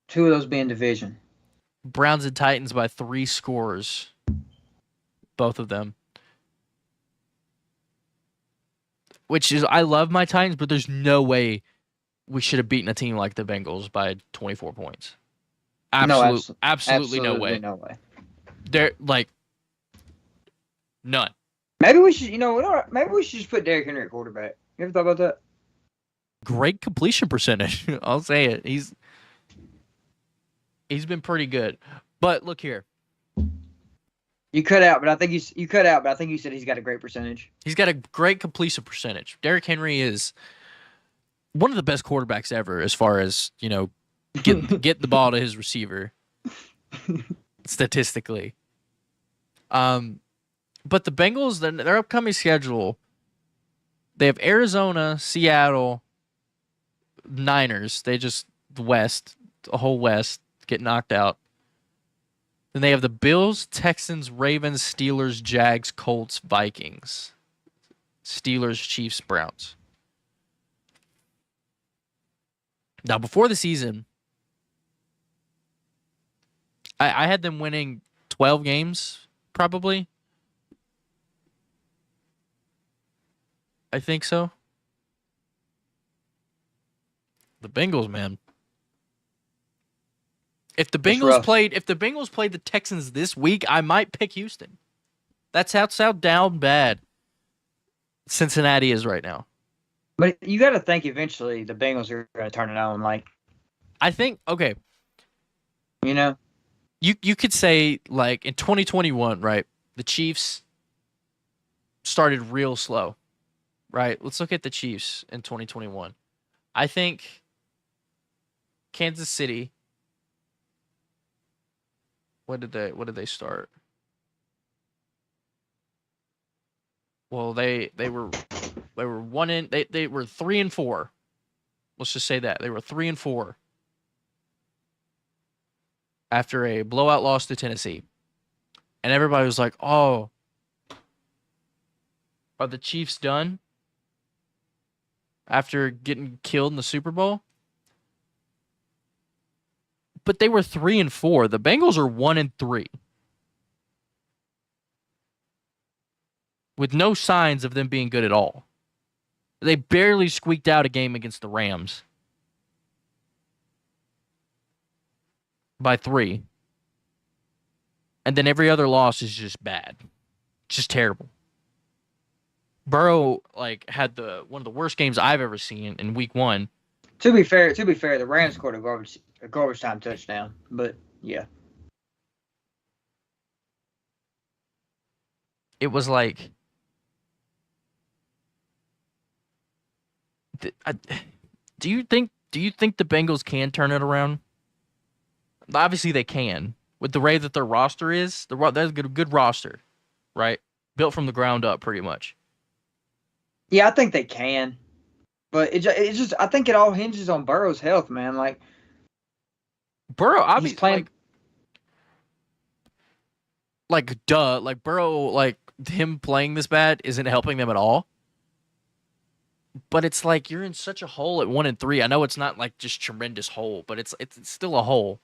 2 of those being division. Browns and Titans by 3 scores. Both of them. Which is, I love my Titans, but there's no way we should have beaten a team like the Bengals by 24 points. Absolutely no way. No way. They're like none. Maybe we should, maybe we should just put Derrick Henry at quarterback. You ever thought about that? Great completion percentage. I'll say it. He's been pretty good. But look here. You cut out, but I think you said he's got a great percentage. He's got a great completion percentage. Derrick Henry is one of the best quarterbacks ever as far as, getting the ball to his receiver statistically. But the Bengals, their upcoming schedule, they have Arizona, Seattle, Niners. They just the whole West get knocked out. Then they have the Bills, Texans, Ravens, Steelers, Jags, Colts, Vikings. Steelers, Chiefs, Browns. Now, before the season, I had them winning 12 games, probably. I think so. The Bengals, man. If the Bengals played the Texans this week, I might pick Houston. That's how down bad Cincinnati is right now. But you got to think eventually the Bengals are going to turn it on. Like, I think, okay. You could say, like, in 2021, right, the Chiefs started real slow, right? Let's look at the Chiefs in 2021. I think Kansas City, what did they start? Well, they were 3-4. Let's just say that. They were 3-4 after a blowout loss to Tennessee. And everybody was like, "Oh, are the Chiefs done after getting killed in the Super Bowl?" But they were 3-4. The Bengals are 1-3. With no signs of them being good at all. They barely squeaked out a game against the Rams by 3. And then every other loss is just bad. Just terrible. Burrow had one of the worst games I've ever seen in week 1. To be fair, the Rams scored a garbage time touchdown. But yeah. It was like, do you think Do you think the Bengals can turn it around? Obviously, they can. With the way that their roster is, that's a good roster, right? Built from the ground up, pretty much. Yeah, I think they can. But it just I think it all hinges on Burrow's health, man. Like Burrow, he's obviously, playing. duh, like Burrow, like him playing this bad isn't helping them at all. But it's like you're in such a hole at 1-3. I know it's not like just tremendous hole, but it's still a hole.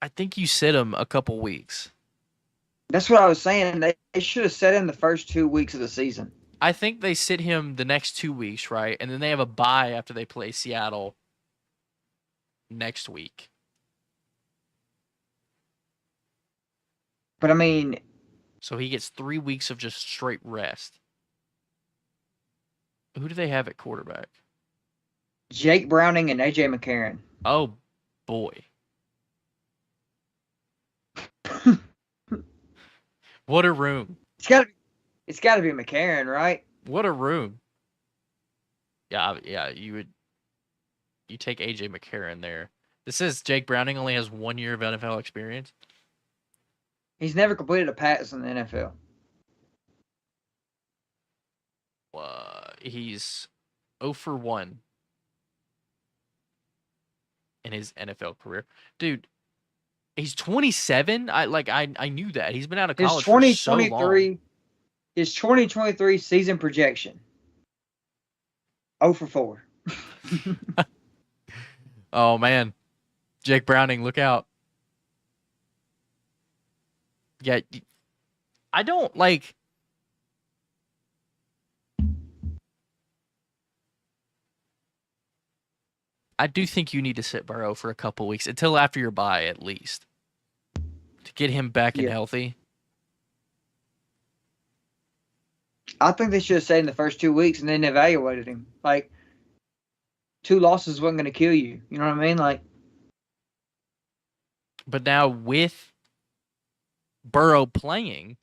I think you sit him a couple weeks. That's what I was saying. They should have set in the first 2 weeks of the season. I think they sit him the next 2 weeks, right? And then they have a bye after they play Seattle next week. But I mean, So he gets 3 weeks of just straight rest. Who do they have at quarterback? Jake Browning and AJ McCarron. Oh, boy. What a room. It's got to be McCarron, right? What a room. Yeah, you take AJ McCarron there. This says Jake Browning only has 1 year of NFL experience. He's never completed a pass in the NFL. He's 0 for 1 in his NFL career. Dude, he's 27. I knew that. He's been out of college for so long. His 2023 season projection. 0 for 4. Oh man. Jake Browning, look out. Yeah, I don't like. I do think you need to sit Burrow for a couple weeks until after your bye, at least, to get him back and healthy. I think they should have stayed in the first 2 weeks and then evaluated him. Like 2 losses wasn't going to kill you. You know what I mean? Like, but now with Burrow playing,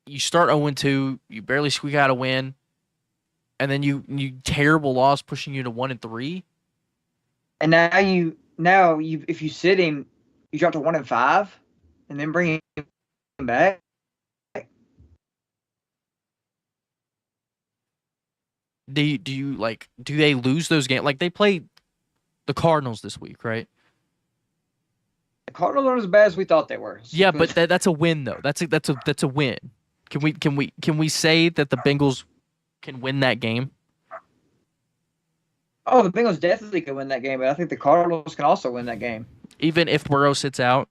you start 0-2, you barely squeak out a win, and then you terrible loss pushing you to 1-3. And now if you sit him, you drop to 1-5, and then bring him back. Do they lose those games? Like they play the Cardinals this week, right? The Cardinals aren't as bad as we thought they were. Yeah, but that's a win though. That's a win. Can we say that the Bengals can win that game? Oh, the Bengals definitely can win that game, but I think the Cardinals can also win that game. Even if Burrow sits out?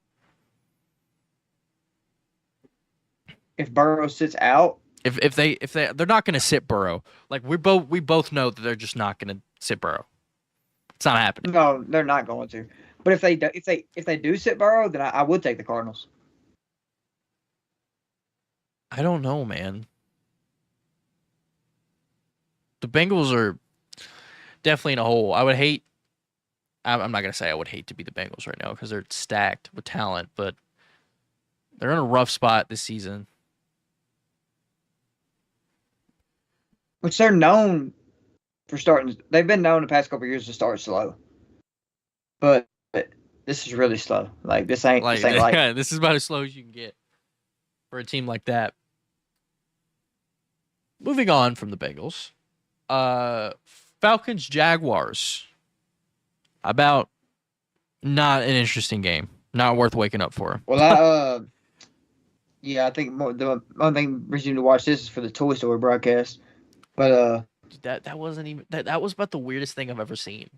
If Burrow sits out? If they're not going to sit Burrow. Like we both know that they're just not going to sit Burrow. It's not happening. No, they're not going to. But if they do sit Burrow, then I would take the Cardinals. I don't know, man. The Bengals are definitely in a hole. I'm not going to say I would hate to be the Bengals right now because they're stacked with talent, but they're in a rough spot this season. Which they're known for starting. They've been known the past couple of years to start slow. But this is really slow. Like this ain't like this is about as slow as you can get for a team like that. Moving on from the Bengals, Falcons Jaguars. About not an interesting game. Not worth waking up for. Well, I think the only reason to watch this is for the Toy Story broadcast. But that wasn't even that was about the weirdest thing I've ever seen.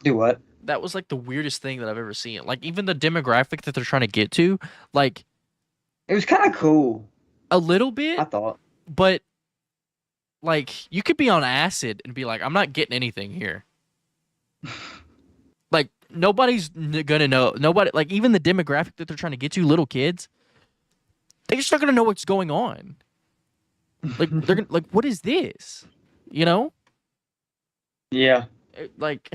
Do what? That was like the weirdest thing that I've ever seen. Like even the demographic that they're trying to get to, like it was kind of cool. A little bit, I thought. But like you could be on acid and be like, I'm not getting anything here. Like nobody's gonna know. Nobody, like even the demographic that they're trying to get to, little kids, they're just not gonna know what's going on. Like they're gonna, like, what is this? You know? Yeah. Like,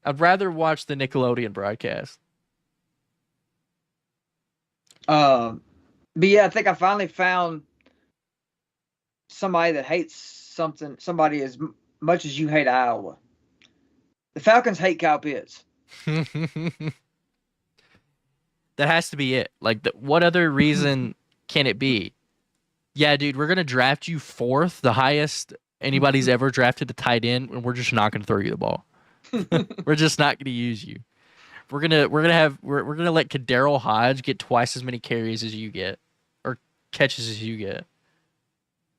I'd rather watch the Nickelodeon broadcast. But yeah, I think I finally found somebody that hates somebody as much as you hate Iowa. The Falcons hate Kyle Pitts. That has to be it. Like, what other reason can it be? Yeah, dude, we're gonna draft you fourth, the highest anybody's ever drafted a tight end, and we're just not gonna throw you the ball. We're just not gonna use you. We're gonna let Kadarrell Hodge get twice as many carries as you get, or catches as you get.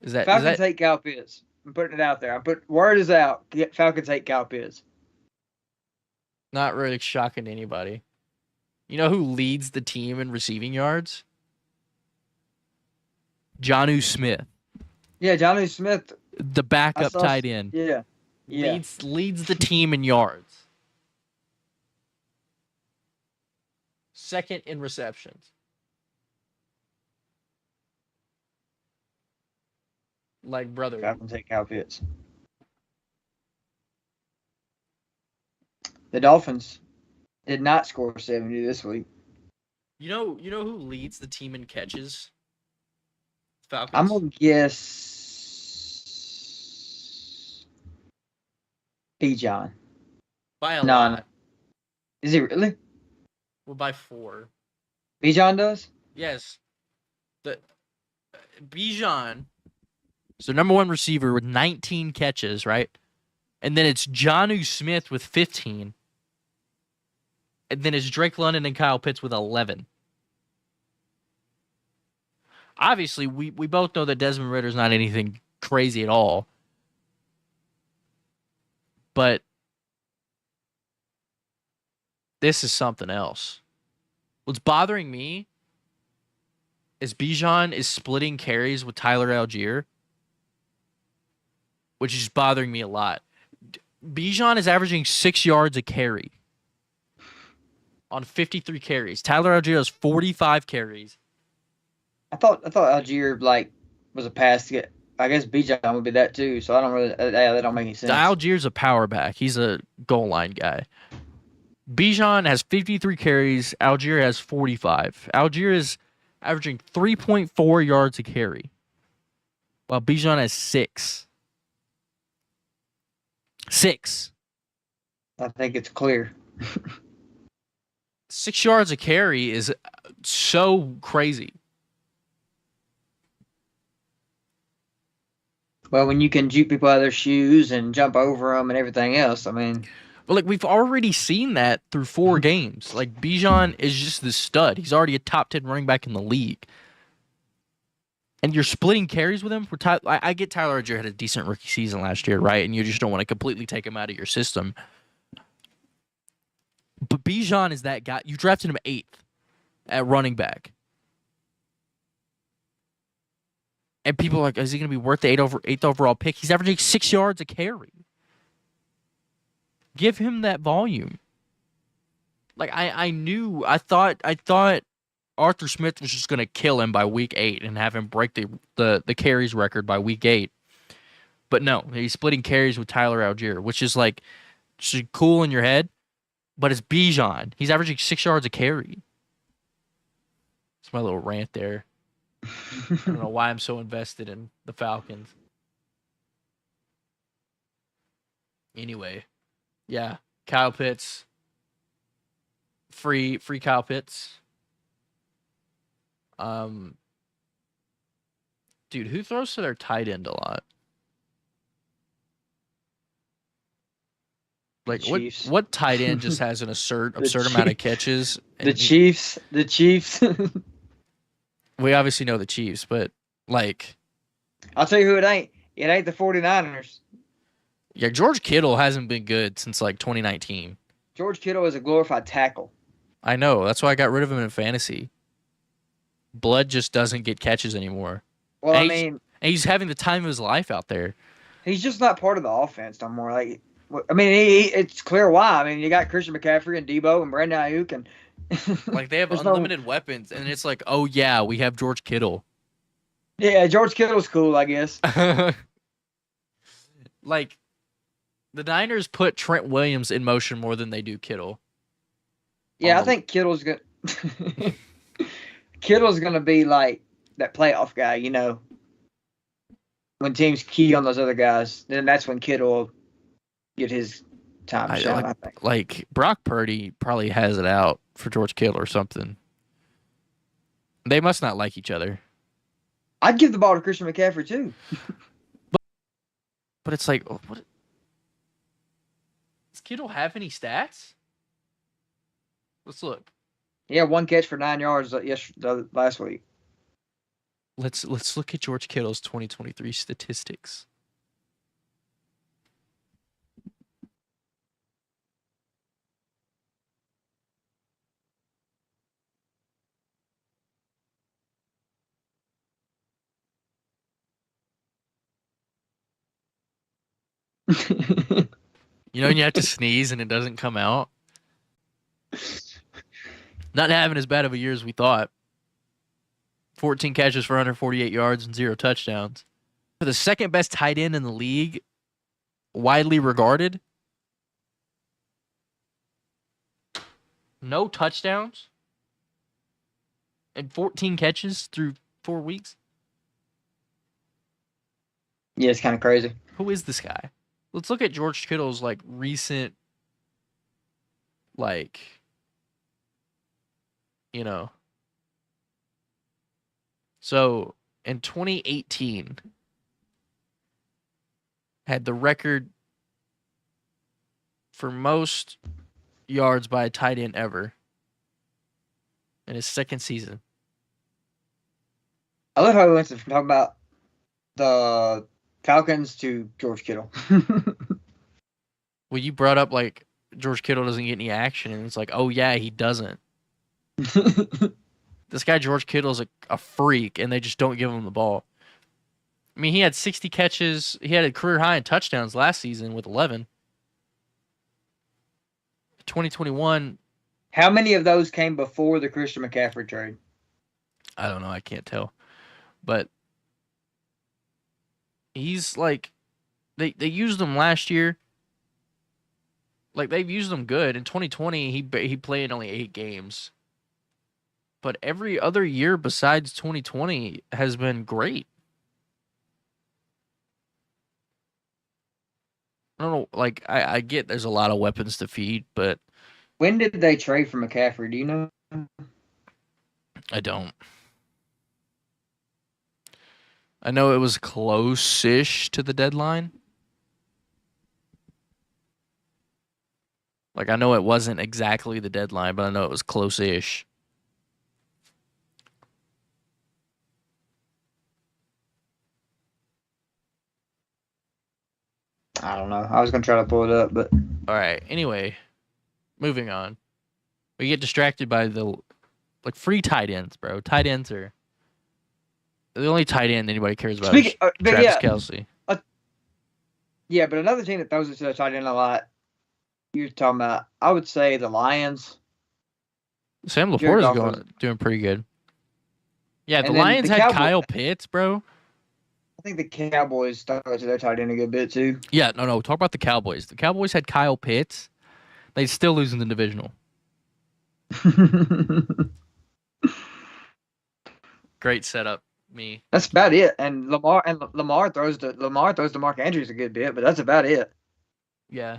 Falcons hate Kyle Pitts. I'm putting it out there. Word is out. Falcons hate Kyle Pitts. Not really shocking to anybody. You know who leads the team in receiving yards? Jonnu Smith. Yeah, Jonnu Smith. The backup tight end. Yeah. Leads the team in yards. Second in receptions. Like, brother. Falcons hate Kyle Pitts. The Dolphins did not score 70 this week. You know who leads the team in catches? Falcons. I'm gonna guess Bijan. By a lot. Is he really? Well, by 4. Bijan does? Yes. Bijan. So number 1 receiver with 19 catches, right? And then it's Jonnu Smith with 15. And then it's Drake London and Kyle Pitts with 11. Obviously, we both know that Desmond Ritter's not anything crazy at all. But this is something else. What's bothering me is Bijan is splitting carries with Tyler Algier, which is bothering me a lot. Bijan is averaging 6 yards a carry on 53 carries. Tyler Algier has 45 carries. I thought Algier was a pass to get. I guess Bijan would be that too. So I don't really. That don't make any sense. Algier's a power back. He's a goal line guy. Bijan has 53 carries. Algier has 45. Algier is averaging 3.4 yards a carry, while Bijan has 6. 6. I think it's clear. 6 yards a carry is so crazy. Well, when you can juke people out of their shoes and jump over them and everything else, I mean. But we've already seen that through 4 games. Bijan is just the stud. He's already a top 10 running back in the league. And you're splitting carries with him. I get Tyler Algier had a decent rookie season last year, right? And you just don't want to completely take him out of your system. But Bijan is that guy. You drafted him 8th at running back. And people are like, is he going to be worth the 8th overall pick? He's averaging 6 yards a carry. Give him that volume. I thought Arthur Smith was just going to kill him by week 8 and have him break the carries record by week 8. But no, he's splitting carries with Tyler Algier, which is just cool in your head. But it's Bijan. He's averaging 6 yards a carry. It's my little rant there. I don't know why I'm so invested in the Falcons. Anyway, yeah, Kyle Pitts. Free Kyle Pitts. Dude, who throws to their tight end a lot? What tight end just has an absurd amount of catches? The Chiefs. We obviously know the Chiefs, but I'll tell you who it ain't. It ain't the 49ers. Yeah, George Kittle hasn't been good since 2019. George Kittle is a glorified tackle. I know. That's why I got rid of him in fantasy. Blood just doesn't get catches anymore. Well, and he's having the time of his life out there. He's just not part of the offense no more. It's clear why. You got Christian McCaffrey and Debo and Brandon Ayuk and they have unlimited weapons, and it's oh yeah, we have George Kittle. Yeah, George Kittle's cool, I guess. The Niners put Trent Williams in motion more than they do Kittle. Yeah, I think Kittle's good. Kittle's going to be like that playoff guy, when teams key on those other guys, then that's when Kittle will get his time to shine, I think. Like Brock Purdy probably has it out for George Kittle or something. They must not like each other. I'd give the ball to Christian McCaffrey too. But it's like, what? Does Kittle have any stats? Let's look. He had 1 catch for 9 yards last week. Let's look at George Kittle's 2023 statistics. When you have to sneeze and it doesn't come out? Not having as bad of a year as we thought. 14 catches for 148 yards and 0 touchdowns. For the second best tight end in the league, widely regarded. No touchdowns. And 14 catches through 4 weeks. Yeah, it's kind of crazy. Who is this guy? Let's look at George Kittle's recent So in 2018 had the record for most yards by a tight end ever in his second season. I love how we went from talking about the Falcons to George Kittle. Well, you brought up George Kittle doesn't get any action, and it's like, oh yeah, he doesn't. This guy George Kittle's a freak, and they just don't give him the ball. I mean, he had 60 catches. He had a career high in touchdowns last season with 11. 2021. How many of those came before the Christian McCaffrey trade? I don't know. I can't tell. But he's they used him last year. They've used him good. In 2020, he played only 8 games. But every other year besides 2020 has been great. I don't know. I get there's a lot of weapons to feed, but when did they trade for McCaffrey? Do you know? I don't. I know it was close-ish to the deadline. I know it wasn't exactly the deadline, but I know it was close-ish. I don't know. I was going to try to pull it up, but... All right. Anyway, moving on. We get distracted by the free tight ends, bro. Tight ends are the only tight end anybody cares about. Travis Kelce. Yeah, but another team that throws it to the tight end a lot, you're talking about, I would say the Lions. Sam LaPorta's doing pretty good. Yeah, the Lions had Kyle Pitts, bro. I think the Cowboys throw it to their tight end a good bit, too. Yeah, no. Talk about the Cowboys. The Cowboys had Kyle Pitts. They still lose in the divisional. Great setup, me. That's about it. And Lamar throws to Mark Andrews a good bit, but that's about it. Yeah.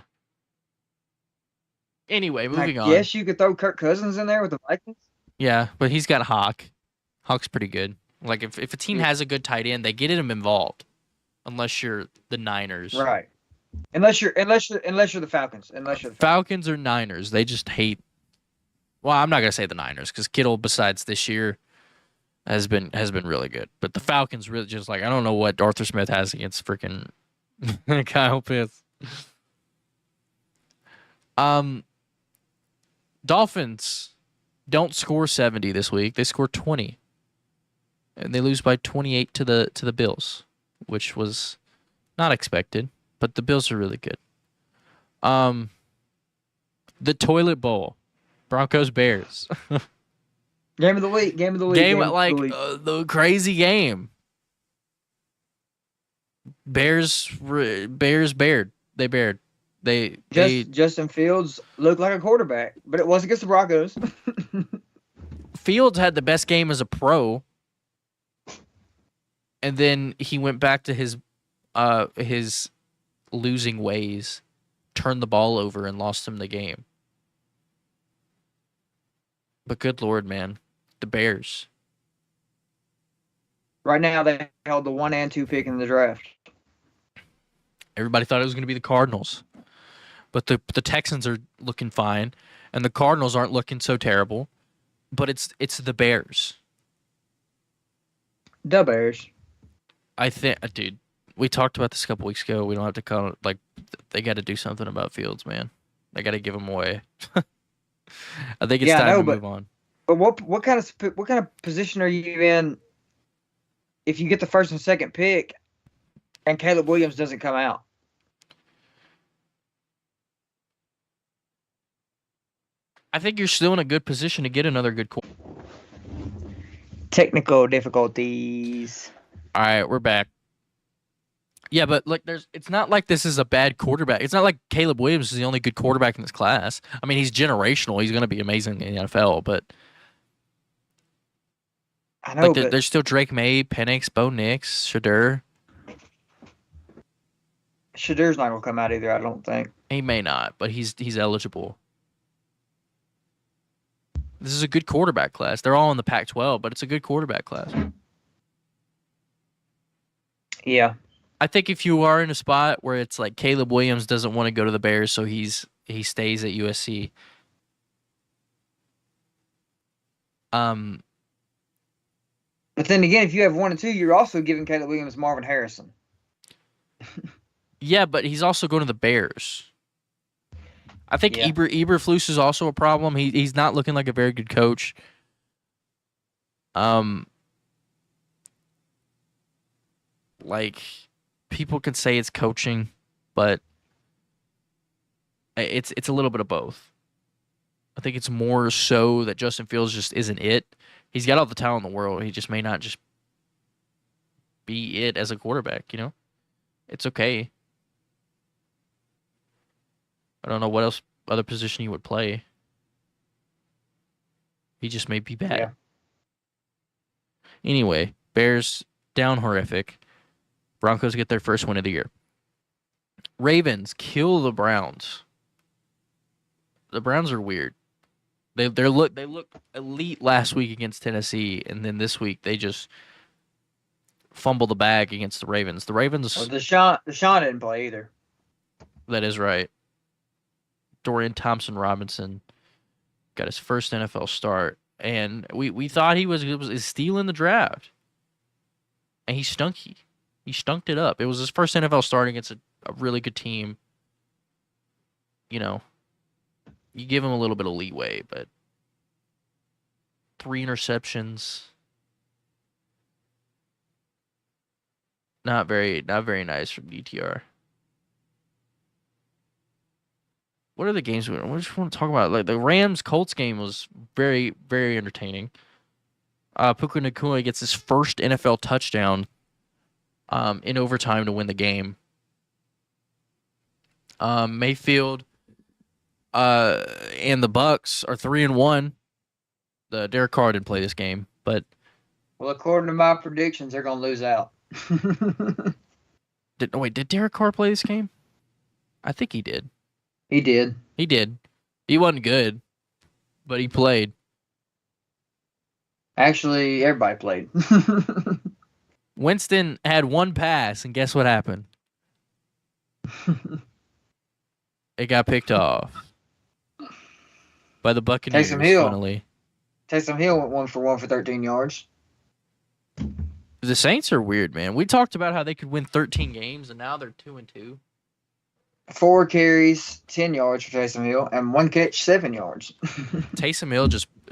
Anyway, moving on. Yes, you could throw Kirk Cousins in there with the Vikings. Yeah, but he's got Hawk. Hawk's pretty good. If a team has a good tight end, they get him involved. Unless you're the Niners. Right. Unless you're the Falcons. Falcons or Niners, they just hate. Well, I'm not gonna say the Niners because Kittle, besides this year, has been really good. But the Falcons really just I don't know what Arthur Smith has against freaking Kyle Pitts. Dolphins don't score 70 this week. They score 20. And they lose by 28 to the Bills, which was not expected, but the Bills are really good. The Toilet Bowl, Broncos Bears. Game of the week. The crazy game. Bears bared. They bared. Justin Fields looked like a quarterback, but it was against the Broncos. Fields had the best game as a pro, and then he went back to his losing ways, turned the ball over, and lost him the game. But good Lord, man, the Bears. Right now, they held the 1 and 2 pick in the draft. Everybody thought it was going to be the Cardinals, but the Texans are looking fine, and the Cardinals aren't looking so terrible. But it's the Bears. The Bears. I think, dude, we talked about this a couple weeks ago. We don't have to call it like they got to do something about Fields, man. They got to give him away. I think it's time to move on. But what kind of position are you in if you get the first and second pick and Caleb Williams doesn't come out? I think you're still in a good position to get another good quarterback. Technical difficulties. All right, we're back. Yeah, but like, it's not like this is a bad quarterback. It's not like Caleb Williams is the only good quarterback in this class. I mean, he's generational. He's going to be amazing in the NFL, but I know. Like, there's still Drake May, Penix, Bo Nix, Shadur. Shadur's not going to come out either, I don't think. He may not, but he's eligible. This is a good quarterback class. They're all in the Pac-12, but it's a good quarterback class. Yeah. I think if you are in a spot where it's like Caleb Williams doesn't want to go to the Bears, so he stays at USC. But then again, if you have 1 and 2, you're also giving Caleb Williams Marvin Harrison. Yeah, but he's also going to the Bears. I think Eberflus is also a problem. He's not looking like a very good coach. Like, people could say it's coaching, but it's a little bit of both. I think it's more so that Justin Fields just isn't it. He's got all the talent in the world. He just may not just be it as a quarterback, you know? It's okay. I don't know what else other position he would play. He just may be bad. Yeah. Anyway, Bears down horrific. Broncos get their first win of the year. Ravens kill the Browns. The Browns are weird. They look elite last week against Tennessee, and then this week they just fumble the bag against the Ravens. The Ravens. Well, Deshaun didn't play either. That is right. Dorian Thompson-Robinson got his first NFL start, and we thought he was stealing the draft, and he stunked it up. It was his first NFL start against a really good team. You know, you give him a little bit of leeway, but 3 interceptions, not very nice from DTR. What are the games we just want to talk about? Like the Rams-Colts game was very, very entertaining. Puka Nacua gets his first NFL touchdown in overtime to win the game. Mayfield and the Bucks are 3-1. The Derek Carr didn't play this game, but according to my predictions, they're going to lose out. Did Derek Carr play this game? I think he did. He did. He did. He wasn't good, but he played. Actually, everybody played. Winston had one pass, and guess what happened? It got picked off by the Buccaneers. Finally. Taysom Hill went 1 for 1 for 13 yards. The Saints are weird, man. We talked about how they could win 13 games, and now they're 2-2. 4 carries, 10 yards for Taysom Hill, and 1 catch, 7 yards. Taysom Hill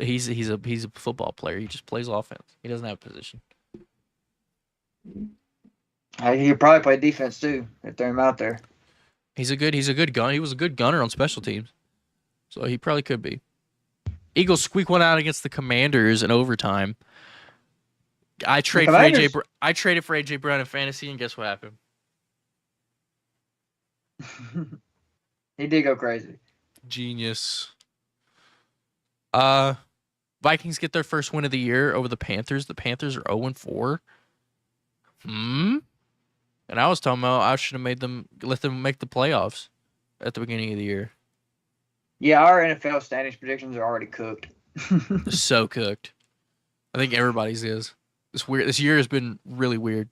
he's a football player. He just plays offense. He doesn't have a position. He could probably play defense too if they're him out there. He's a good gunner. He was a good gunner on special teams, so he probably could be. Eagles squeak one out against the Commanders in overtime. I traded for AJ Brown in fantasy, and guess what happened? He did go crazy. Genius. Vikings get their first win of the year over the Panthers. The Panthers are 0-4. And I was talking about I should have let them make the playoffs at the beginning of the year. Yeah, our NFL standings predictions are already cooked. They're so cooked. I think everybody's is. It's weird. This year has been really weird.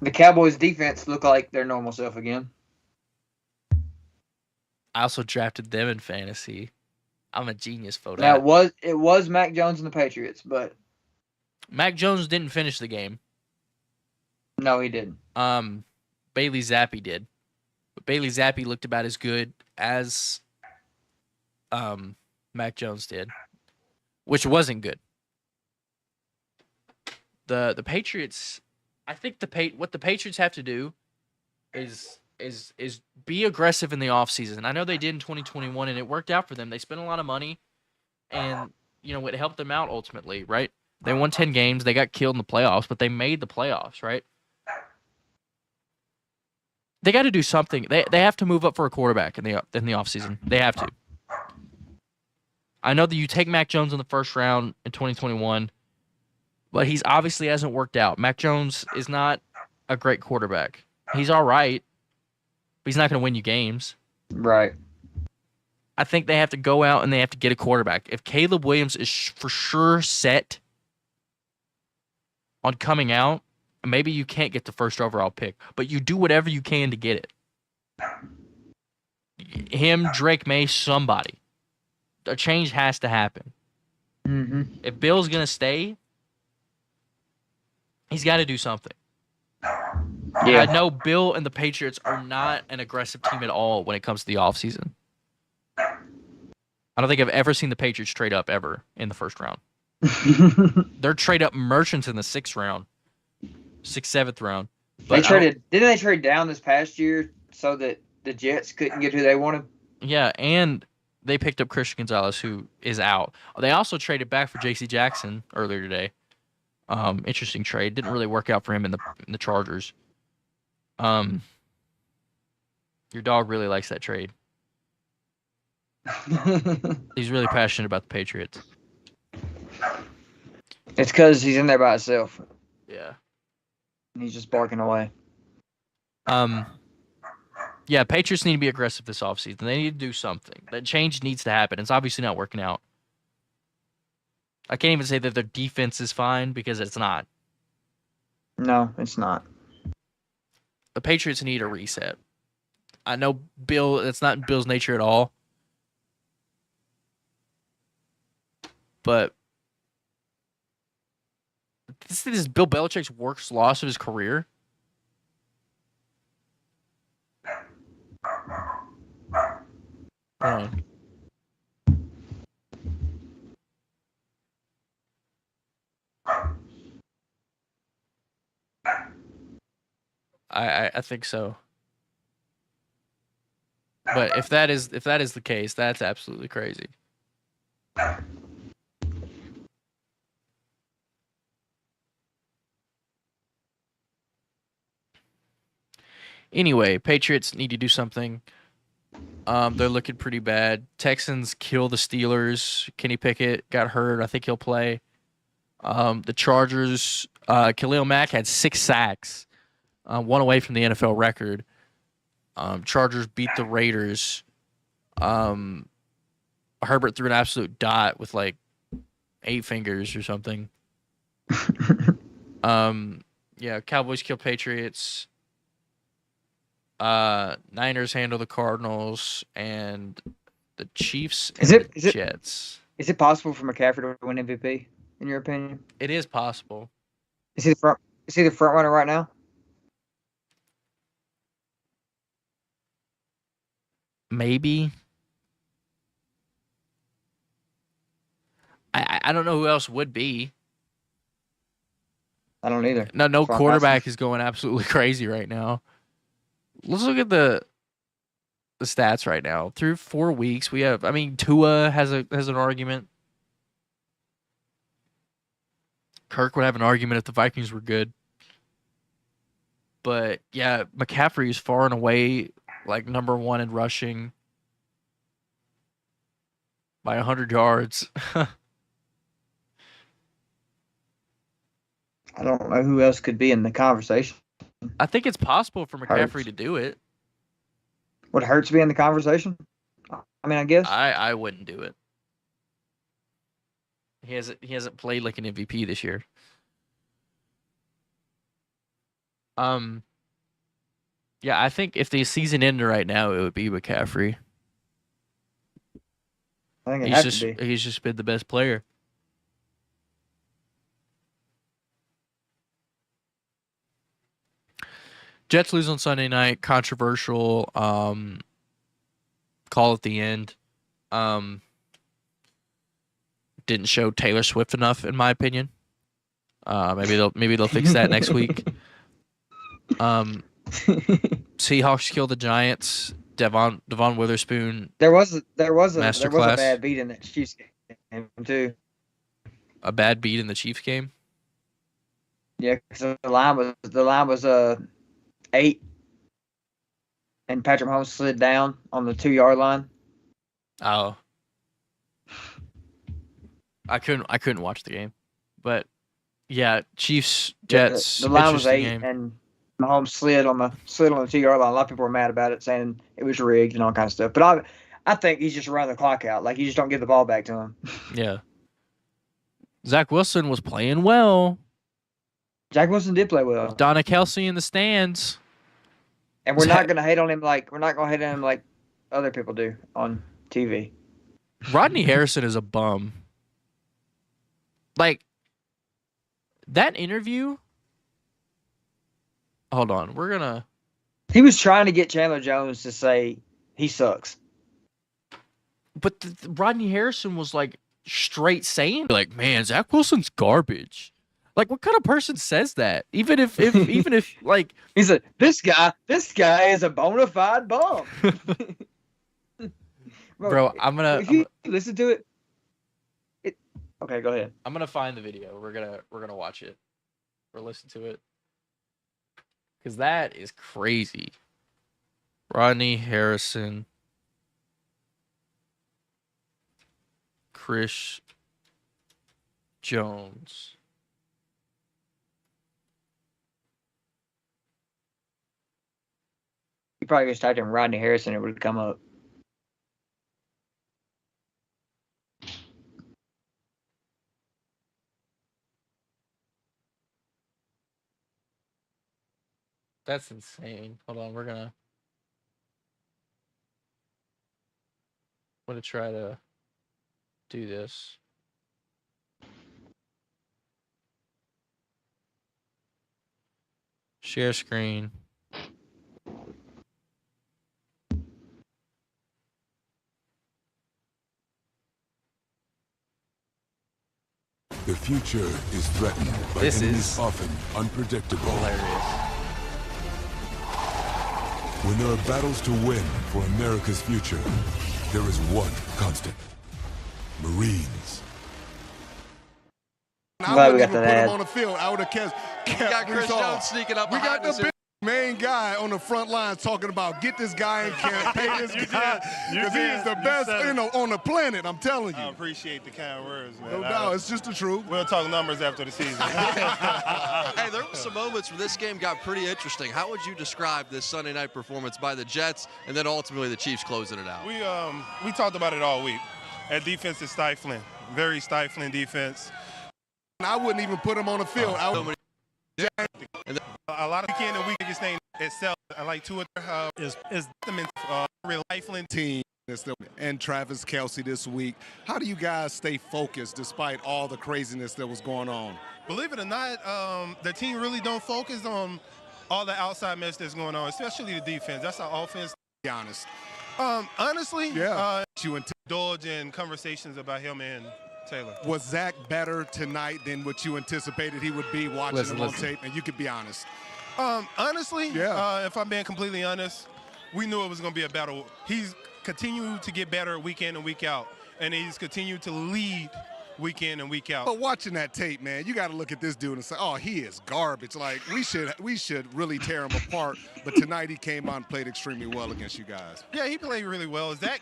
The Cowboys' defense look like their normal self again. I also drafted them in fantasy. I'm a genius for that. Now it was Mac Jones and the Patriots, but Mac Jones didn't finish the game. No, he didn't. Bailey Zappi did. But Bailey Zappi looked about as good as Mac Jones did, which wasn't good. The Patriots, I think what the Patriots have to do is be aggressive in the offseason. I know they did in 2021 and it worked out for them. They spent a lot of money and it helped them out ultimately, right? They won 10 games, they got killed in the playoffs, but they made the playoffs, right? They got to do something. They have to move up for a quarterback in the offseason. They have to. I know that you take Mac Jones in the first round in 2021, but he's obviously hasn't worked out. Mac Jones is not a great quarterback. He's all right, but he's not going to win you games. Right. I think they have to go out and they have to get a quarterback. If Caleb Williams is for sure set on coming out, maybe you can't get the first overall pick, but you do whatever you can to get it. Him, Drake May, somebody. A change has to happen. Mm-hmm. If Bill's going to stay, he's got to do something. Yeah. I know Bill and the Patriots are not an aggressive team at all when it comes to the offseason. I don't think I've ever seen the Patriots trade up ever in the first round. They're trade up merchants in the 6th round. 6th, 7th round. But didn't they trade down this past year so that the Jets couldn't get who they wanted? Yeah, and they picked up Christian Gonzalez, who is out. They also traded back for J.C. Jackson earlier today. Interesting trade. Didn't really work out for him in the Chargers. Your dog really likes that trade. He's really passionate about the Patriots. It's because he's in there by himself. Yeah. And he's just barking away. Yeah, Patriots need to be aggressive this offseason. They need to do something. That change needs to happen. It's obviously not working out. I can't even say that their defense is fine because it's not. No, it's not. The Patriots need a reset. I know Bill, it's not in Bill's nature at all. But this is Bill Belichick's worst loss of his career. I think so. But if that is the case, that's absolutely crazy. Anyway, Patriots need to do something. They're looking pretty bad. Texans kill the Steelers. Kenny Pickett got hurt. I think he'll play. The Chargers, Khalil Mack had 6 sacks, one away from the NFL record. Chargers beat the Raiders. Herbert threw an absolute dot with like 8 fingers or something. Yeah, Cowboys kill Patriots. Niners handle the Cardinals, and the Chiefs and the Jets. Is it possible for McCaffrey to win MVP, in your opinion? It is possible. Is he the front runner right now? Maybe. I don't know who else would be. I don't either. No quarterback is going absolutely crazy right now. Let's look at the stats right now. Through 4 weeks, we have. I mean, Tua has an argument. Kirk would have an argument if the Vikings were good. But yeah, McCaffrey is far and away like number 1 in rushing by 100 yards. I don't know who else could be in the conversation. I think it's possible for McCaffrey Hurts. to do it. Would Hurts be in the conversation? I mean, I guess. I wouldn't do it. He hasn't played like an MVP this year. Yeah, I think if the season ended right now, it would be McCaffrey. I think it has to be. He's just been the best player. Jets lose on Sunday night. Controversial call at the end. Didn't show Taylor Swift enough, in my opinion. Maybe they'll fix that next week. Seahawks kill the Giants. Devon Witherspoon. There was a Masterclass. bad beat in that Chiefs game too. A bad beat in the Chiefs game. Yeah, because the line was 8, and Patrick Mahomes slid down on the 2-yard line. Oh, I couldn't watch the game, but yeah, Chiefs Jets. The line was 8, game. and Mahomes slid on the 2-yard line. A lot of people were mad about it, saying it was rigged and all kinds of stuff. But I think he's just running the clock out. Like, you just don't give the ball back to him. Yeah. Zach Wilson was playing well. Jack Wilson did play well. Donna Kelsey in the stands. And we're not gonna hate on him like other people do on TV. Rodney Harrison is a bum. Like, that interview. Hold on, we're gonna. He was trying to get Chandler Jones to say he sucks. But Rodney Harrison was like straight saying, like, man, Zach Wilson's garbage. Like, what kind of person says that? Even if like, he said, this guy is a bona fide bum. Bro, if you listen to it. Okay, go ahead. I'm gonna find the video. We're gonna watch it or listen to it, because that is crazy. Rodney Harrison, Chris Jones. You probably just typed in Rodney Harrison, it would come up. That's insane. Hold on, we're gonna try to do this. Share screen. The future is threatened by This enemies is often unpredictable. Hilarious. When there are battles to win for America's future, there is one constant. Marines. I'm glad we got that ad. On the field. I would have kept We got Chris Jones sneaking up We behind got us. the big main guy on the front line talking about get this guy in camp, pay this guy, because he is the best on the planet, I'm telling you. I appreciate the kind words, man. No doubt, it's just the truth. We'll talk numbers after the season. Hey, there were some moments where this game got pretty interesting. How would you describe this Sunday night performance by the Jets and then ultimately the Chiefs closing it out? We talked about it all week. That defense is stifling, very stifling defense. I wouldn't even put him on the field. A lot of weekend and week biggest thing itself. I like two is the rifling team and Travis Kelce this week. How do you guys stay focused despite all the craziness that was going on? Believe it or not, the team really don't focus on all the outside mess that's going on, especially the defense. That's our offense. To be honest. Honestly, yeah. You indulge in conversations about him and Taylor. Was Zach better tonight than what you anticipated he would be watching him on tape? And you could be honest. Honestly, if I'm being completely honest, we knew it was going to be a battle. He's continued to get better week in and week out, and he's continued to lead week in and week out. But watching that tape, man, you got to look at this dude and say, oh, he is garbage. Like, we should really tear him apart. But tonight he came out and played extremely well against you guys. Yeah, he played really well. Zach,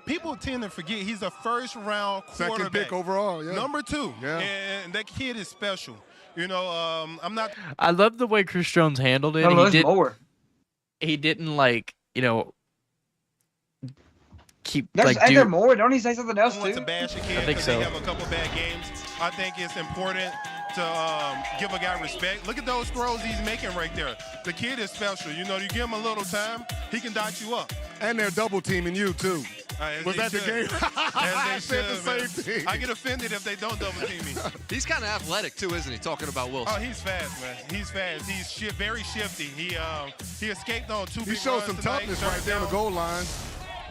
People tend to forget he's a first-round quarterback. Second pick overall, yeah. Number 2. Yeah. And that kid is special. I'm not. I love the way Chris Jones handled it. He didn't keep Ain't there more? Don't he say something else too? To bash a kid I think so. They have a couple bad games. I think it's important to give a guy respect. Look at those throws he's making right there. The kid is special. You give him a little time, he can dot you up. And they're double teaming you too. Was that the game? I said the same thing. I get offended if they don't double team me. He's kind of athletic too, isn't he? Talking about Wilson. Oh, he's fast, man. He's fast. He's very shifty. He escaped on 2 big runs. He showed some toughness right there on the goal line.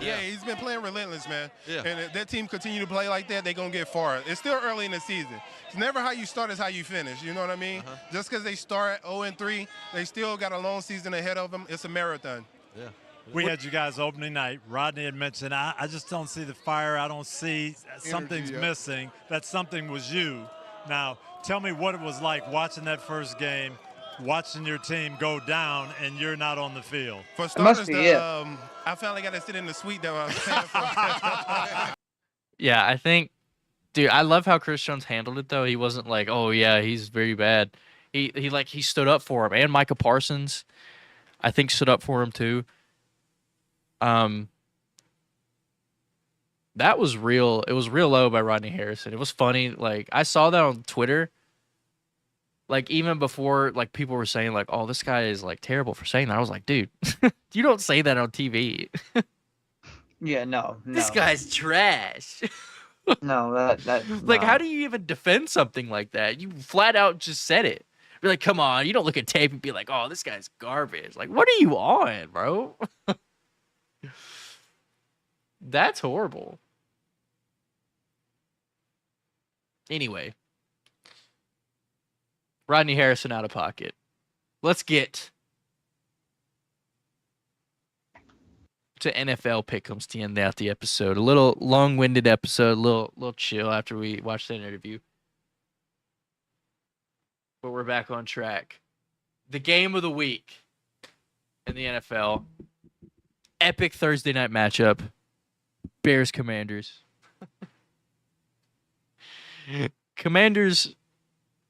Yeah, he's been playing relentless, man. Yeah. And if that team continue to play like that, they're going to get far. It's still early in the season. It's never how you start, it's how you finish. You know what I mean? Just because they start 0-3, they still got a long season ahead of them. It's a marathon. Yeah. We had you guys opening night. Rodney had mentioned, I just don't see the fire. I don't see something's missing. That something was you. Now, tell me what it was like watching that first game, watching your team go down, and you're not on the field. For starters, I finally got to sit in the suite that I was paying for. Yeah, I think, dude, I love how Chris Jones handled it though. He wasn't like, oh yeah, he's very bad. He stood up for him, and Micah Parsons, I think, stood up for him too. That was real. It was real low by Rodney Harrison. It was funny. Like, I saw that on Twitter. Like, even before, like, people were saying, like, oh, this guy is, like, terrible for saying that. I was like, dude, you don't say that on TV. Yeah, no. This guy's trash. No, that Like, no. how do you even defend something like that? You flat out just said it. Be like, come on. You don't look at tape and be like, oh, this guy's garbage. Like, what are you on, bro? That's horrible. Anyway. Rodney Harrison out of pocket. Let's get to NFL pick'ems to end out the episode. A little long-winded episode, a little chill after we watched that interview. But we're back on track. The game of the week in the NFL. Epic Thursday night matchup. Bears Commanders. Commanders,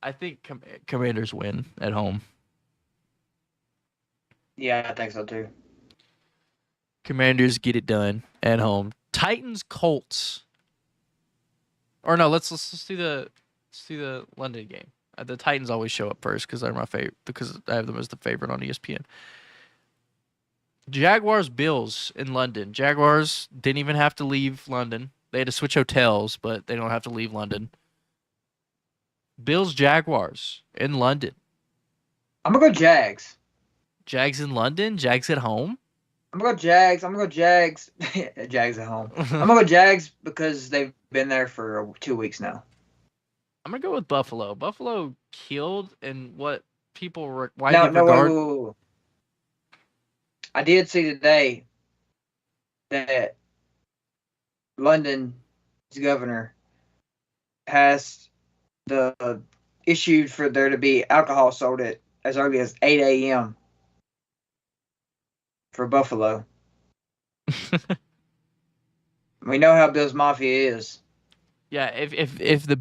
I think Commanders win at home. Yeah, I think so too. Commanders get it done at home. Titans Colts. Or no, let's do the London game. The Titans always show up first because they're my favorite, because I have them as the favorite on ESPN. Jaguars Bills in London. Jaguars didn't even have to leave London. They had to switch hotels, but they don't have to leave London. Bills Jaguars in London. I'm gonna go Jags. Jags in London. Jags at home. I'm gonna go Jags. Jags at home. I'm gonna go Jags because they've been there for 2 weeks now. I'm gonna go with Buffalo. Buffalo killed, and what people regard. Wait. I did see today that London's governor has issued for there to be alcohol sold at as early as 8 a.m. for Buffalo. We know how Bills Mafia is. Yeah, if the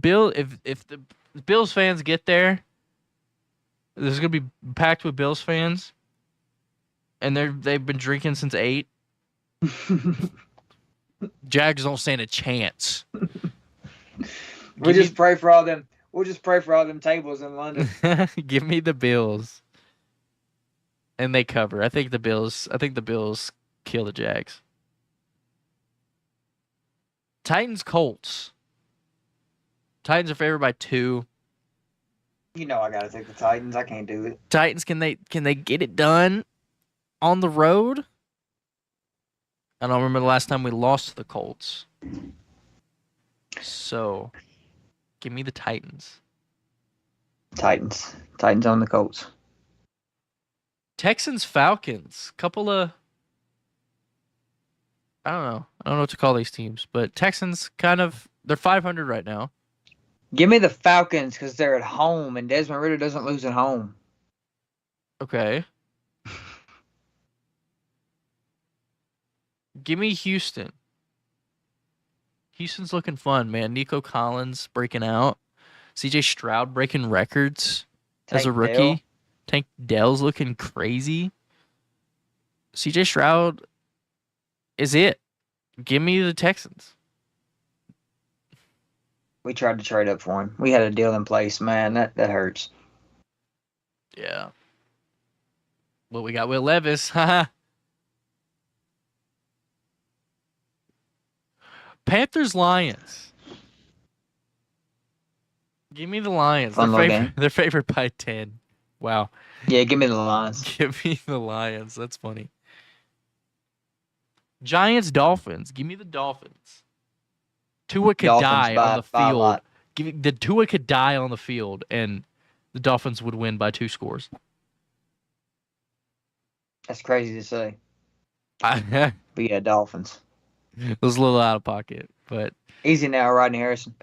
Bills fans get there, this is gonna be packed with Bills fans, and they've been drinking since 8. Jags don't stand a chance. We'll just pray for all them tables in London. Give me the Bills, and they cover. I think the Bills kill the Jags. Titans Colts. Titans are favored by 2. You know I gotta take the Titans. I can't do it. Titans, can they get it done on the road? I don't remember the last time we lost to the Colts. So, give me the Titans. Titans on the Colts. Texans Falcons. Couple of, I don't know what to call these teams, but Texans they're 500 right now. Give me the Falcons because they're at home, and Desmond Ridder doesn't lose at home. Okay. Give me Houston. Houston's looking fun, man. Nico Collins breaking out. C.J. Stroud breaking records as a rookie. Dell. Tank Dell's looking crazy. C.J. Stroud is it. Give me the Texans. We tried to trade up for him. We had a deal in place, man. That hurts. Yeah. What we got? Will Levis. Haha. Panthers Lions. Give me the Lions. Fun little game. They're favored by 10. Wow. Yeah, give me the Lions. Give me the Lions. That's funny. Giants Dolphins. Give me the Dolphins. Tua could die on the field. The Tua could die on the field, and the Dolphins would win by 2 scores. That's crazy to say. It But yeah, Dolphins. was a little out of pocket, but Easy now, Rodney Harrison.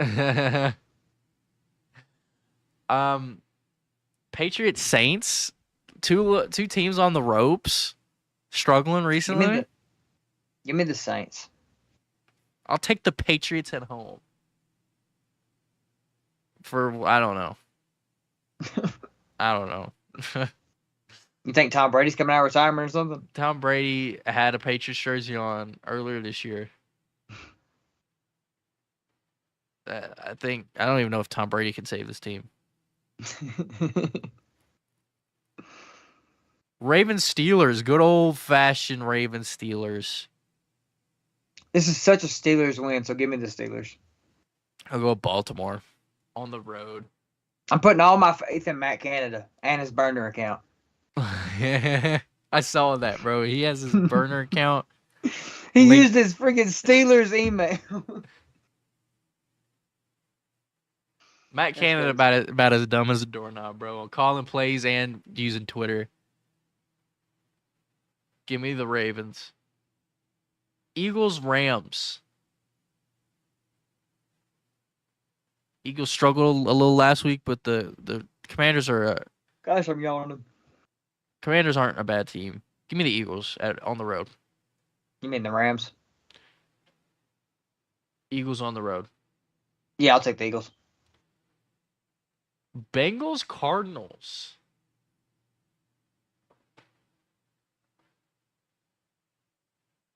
Patriots Saints. Two teams on the ropes, struggling recently. Give me the Saints. I'll take the Patriots at home. I don't know. I don't know. You think Tom Brady's coming out of retirement or something? Tom Brady had a Patriots jersey on earlier this year. I don't even know if Tom Brady can save this team. Ravens Steelers, good old fashioned Ravens Steelers. This is such a Steelers win, so give me the Steelers. I'll go Baltimore on the road. I'm putting all my faith in Matt Canada and his burner account. I saw that, bro. He has his burner account. He used his freaking Steelers email. Matt Canada about as dumb as a doorknob, bro. Calling plays and using Twitter. Give me the Ravens. Eagles Rams. Eagles struggled a little last week, but the Commanders are. Gosh, I'm yelling at him. Commanders aren't a bad team. Give me the Eagles on the road. You mean the Rams? Eagles on the road. Yeah, I'll take the Eagles. Bengals Cardinals.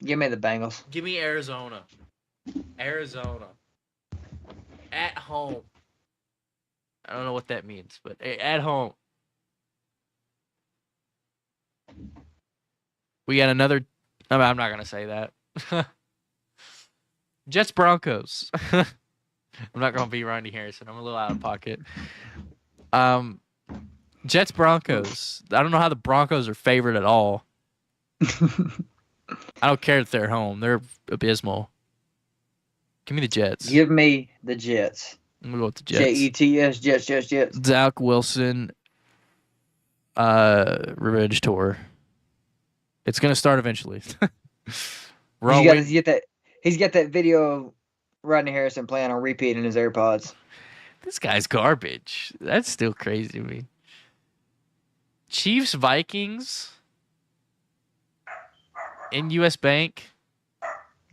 Give me the Bengals. Give me Arizona. Arizona. At home. I don't know what that means, but at home. We got another. I'm not going to say that. Jets Broncos. I'm not going to be Randy Harrison. I'm a little out of pocket. Jets Broncos. I don't know how the Broncos are favored at all. I don't care if they're at home. They're abysmal. Give me the Jets. Give me the Jets. I'm going to go with the Jets. Jets, Jets. Zach Wilson. Revenge tour. It's going to start eventually. He's got that video of Rodney Harrison playing on repeat in his AirPods. This guy's garbage. That's still crazy to me. Chiefs Vikings in US Bank.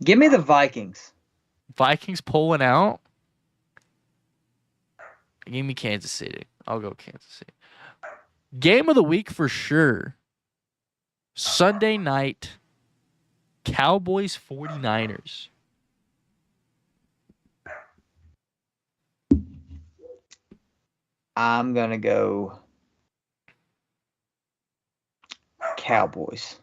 Give me the Vikings. Vikings pulling out. Give me Kansas City. I'll go Kansas City. Game of the week for sure. Sunday night. Cowboys 49ers. I'm going to go Cowboys.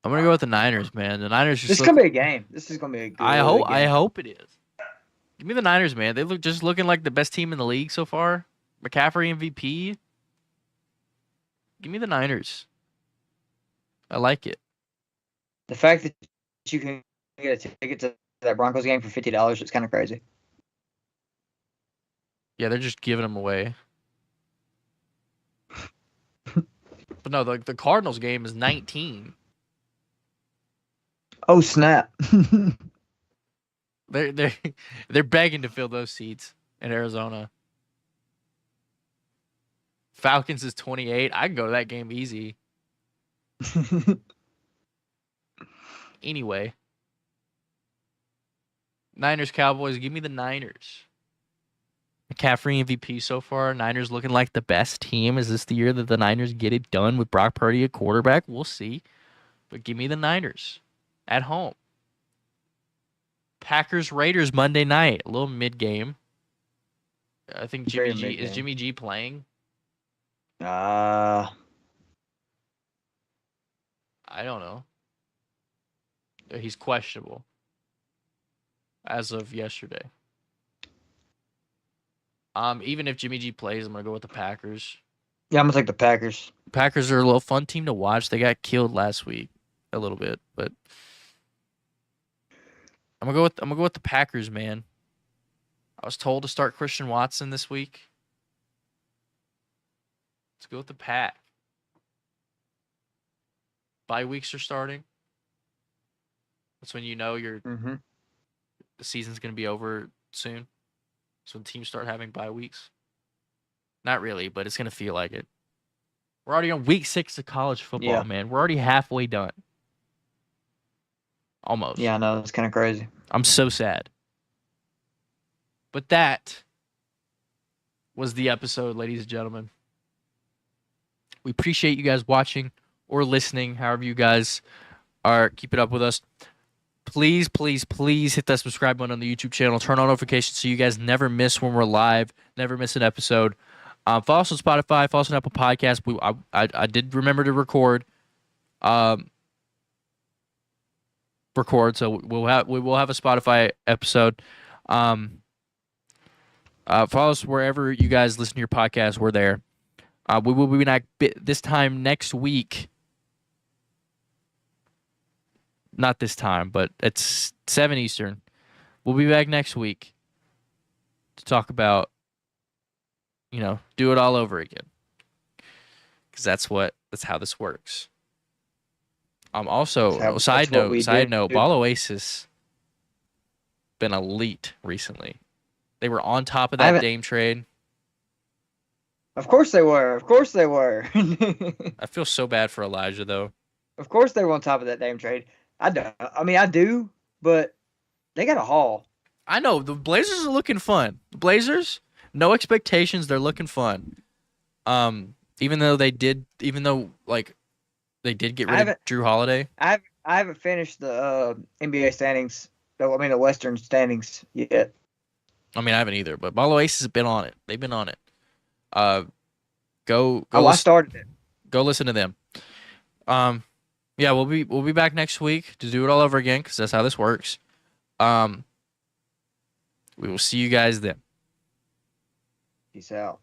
I'm going to go with the Niners, man. The Niners just This is going to be a game. This is going to be a good game. I hope it is. Give me the Niners, man. They look just looking like the best team in the league so far. McCaffrey MVP. Give me the Niners. I like it. The fact that you can get a ticket to that Broncos game for $50 is kind of crazy. Yeah, they're just giving them away. But no, the Cardinals game is 19. Oh, snap. They're begging to fill those seats in Arizona. Falcons is 28. I can go to that game easy. Anyway, Niners, Cowboys. Give me the Niners. McCaffrey MVP so far. Niners looking like the best team. Is this the year that the Niners get it done with Brock Purdy at quarterback? We'll see. But give me the Niners at home. Packers, Raiders Monday night. A little mid-game. I think is Jimmy G playing? Uh, I don't know. He's questionable as of yesterday. Even if Jimmy G plays, I'm gonna go with the Packers. Yeah, I'm gonna take the Packers. Packers are a little fun team to watch. They got killed last week a little bit, but I'm gonna go with the Packers, man. I was told to start Christian Watson this week. Let's go with the Pack. Bye weeks are starting. That's when you know the season's gonna be over soon. So when teams start having bye weeks. Not really, but it's going to feel like it. We're already on week 6 of college football, man. We're already halfway done. Almost. Yeah, I know. It's kind of crazy. I'm so sad. But that was the episode, ladies and gentlemen. We appreciate you guys watching or listening, however you guys are keeping up with us. Please, please, please hit that subscribe button on the YouTube channel. Turn on notifications so you guys never miss when we're live, never miss an episode. Follow us on Spotify, follow us on Apple Podcasts. I did remember to record. So we will have a Spotify episode. Follow us wherever you guys listen to your podcast. We're there. We will be back this time next week. Not this time, but it's 7 Eastern. We'll be back next week to talk about, do it all over again. Because that's how this works. Also, side note, Ball Oasis been elite recently. They were on top of that Dame trade. Of course they were. I feel so bad for Elijah, though. Of course they were on top of that Dame trade. I do, but they got a haul. I know. The Blazers are looking fun. The Blazers, no expectations. They're looking fun. Even though they did get rid of Drew Holiday. I haven't finished the NBA standings. The Western standings yet. I haven't either. But Ball Oasis has been on it. They've been on it. I started it. Go listen to them. Yeah, we'll be back next week to do it all over again because that's how this works. We will see you guys then. Peace out.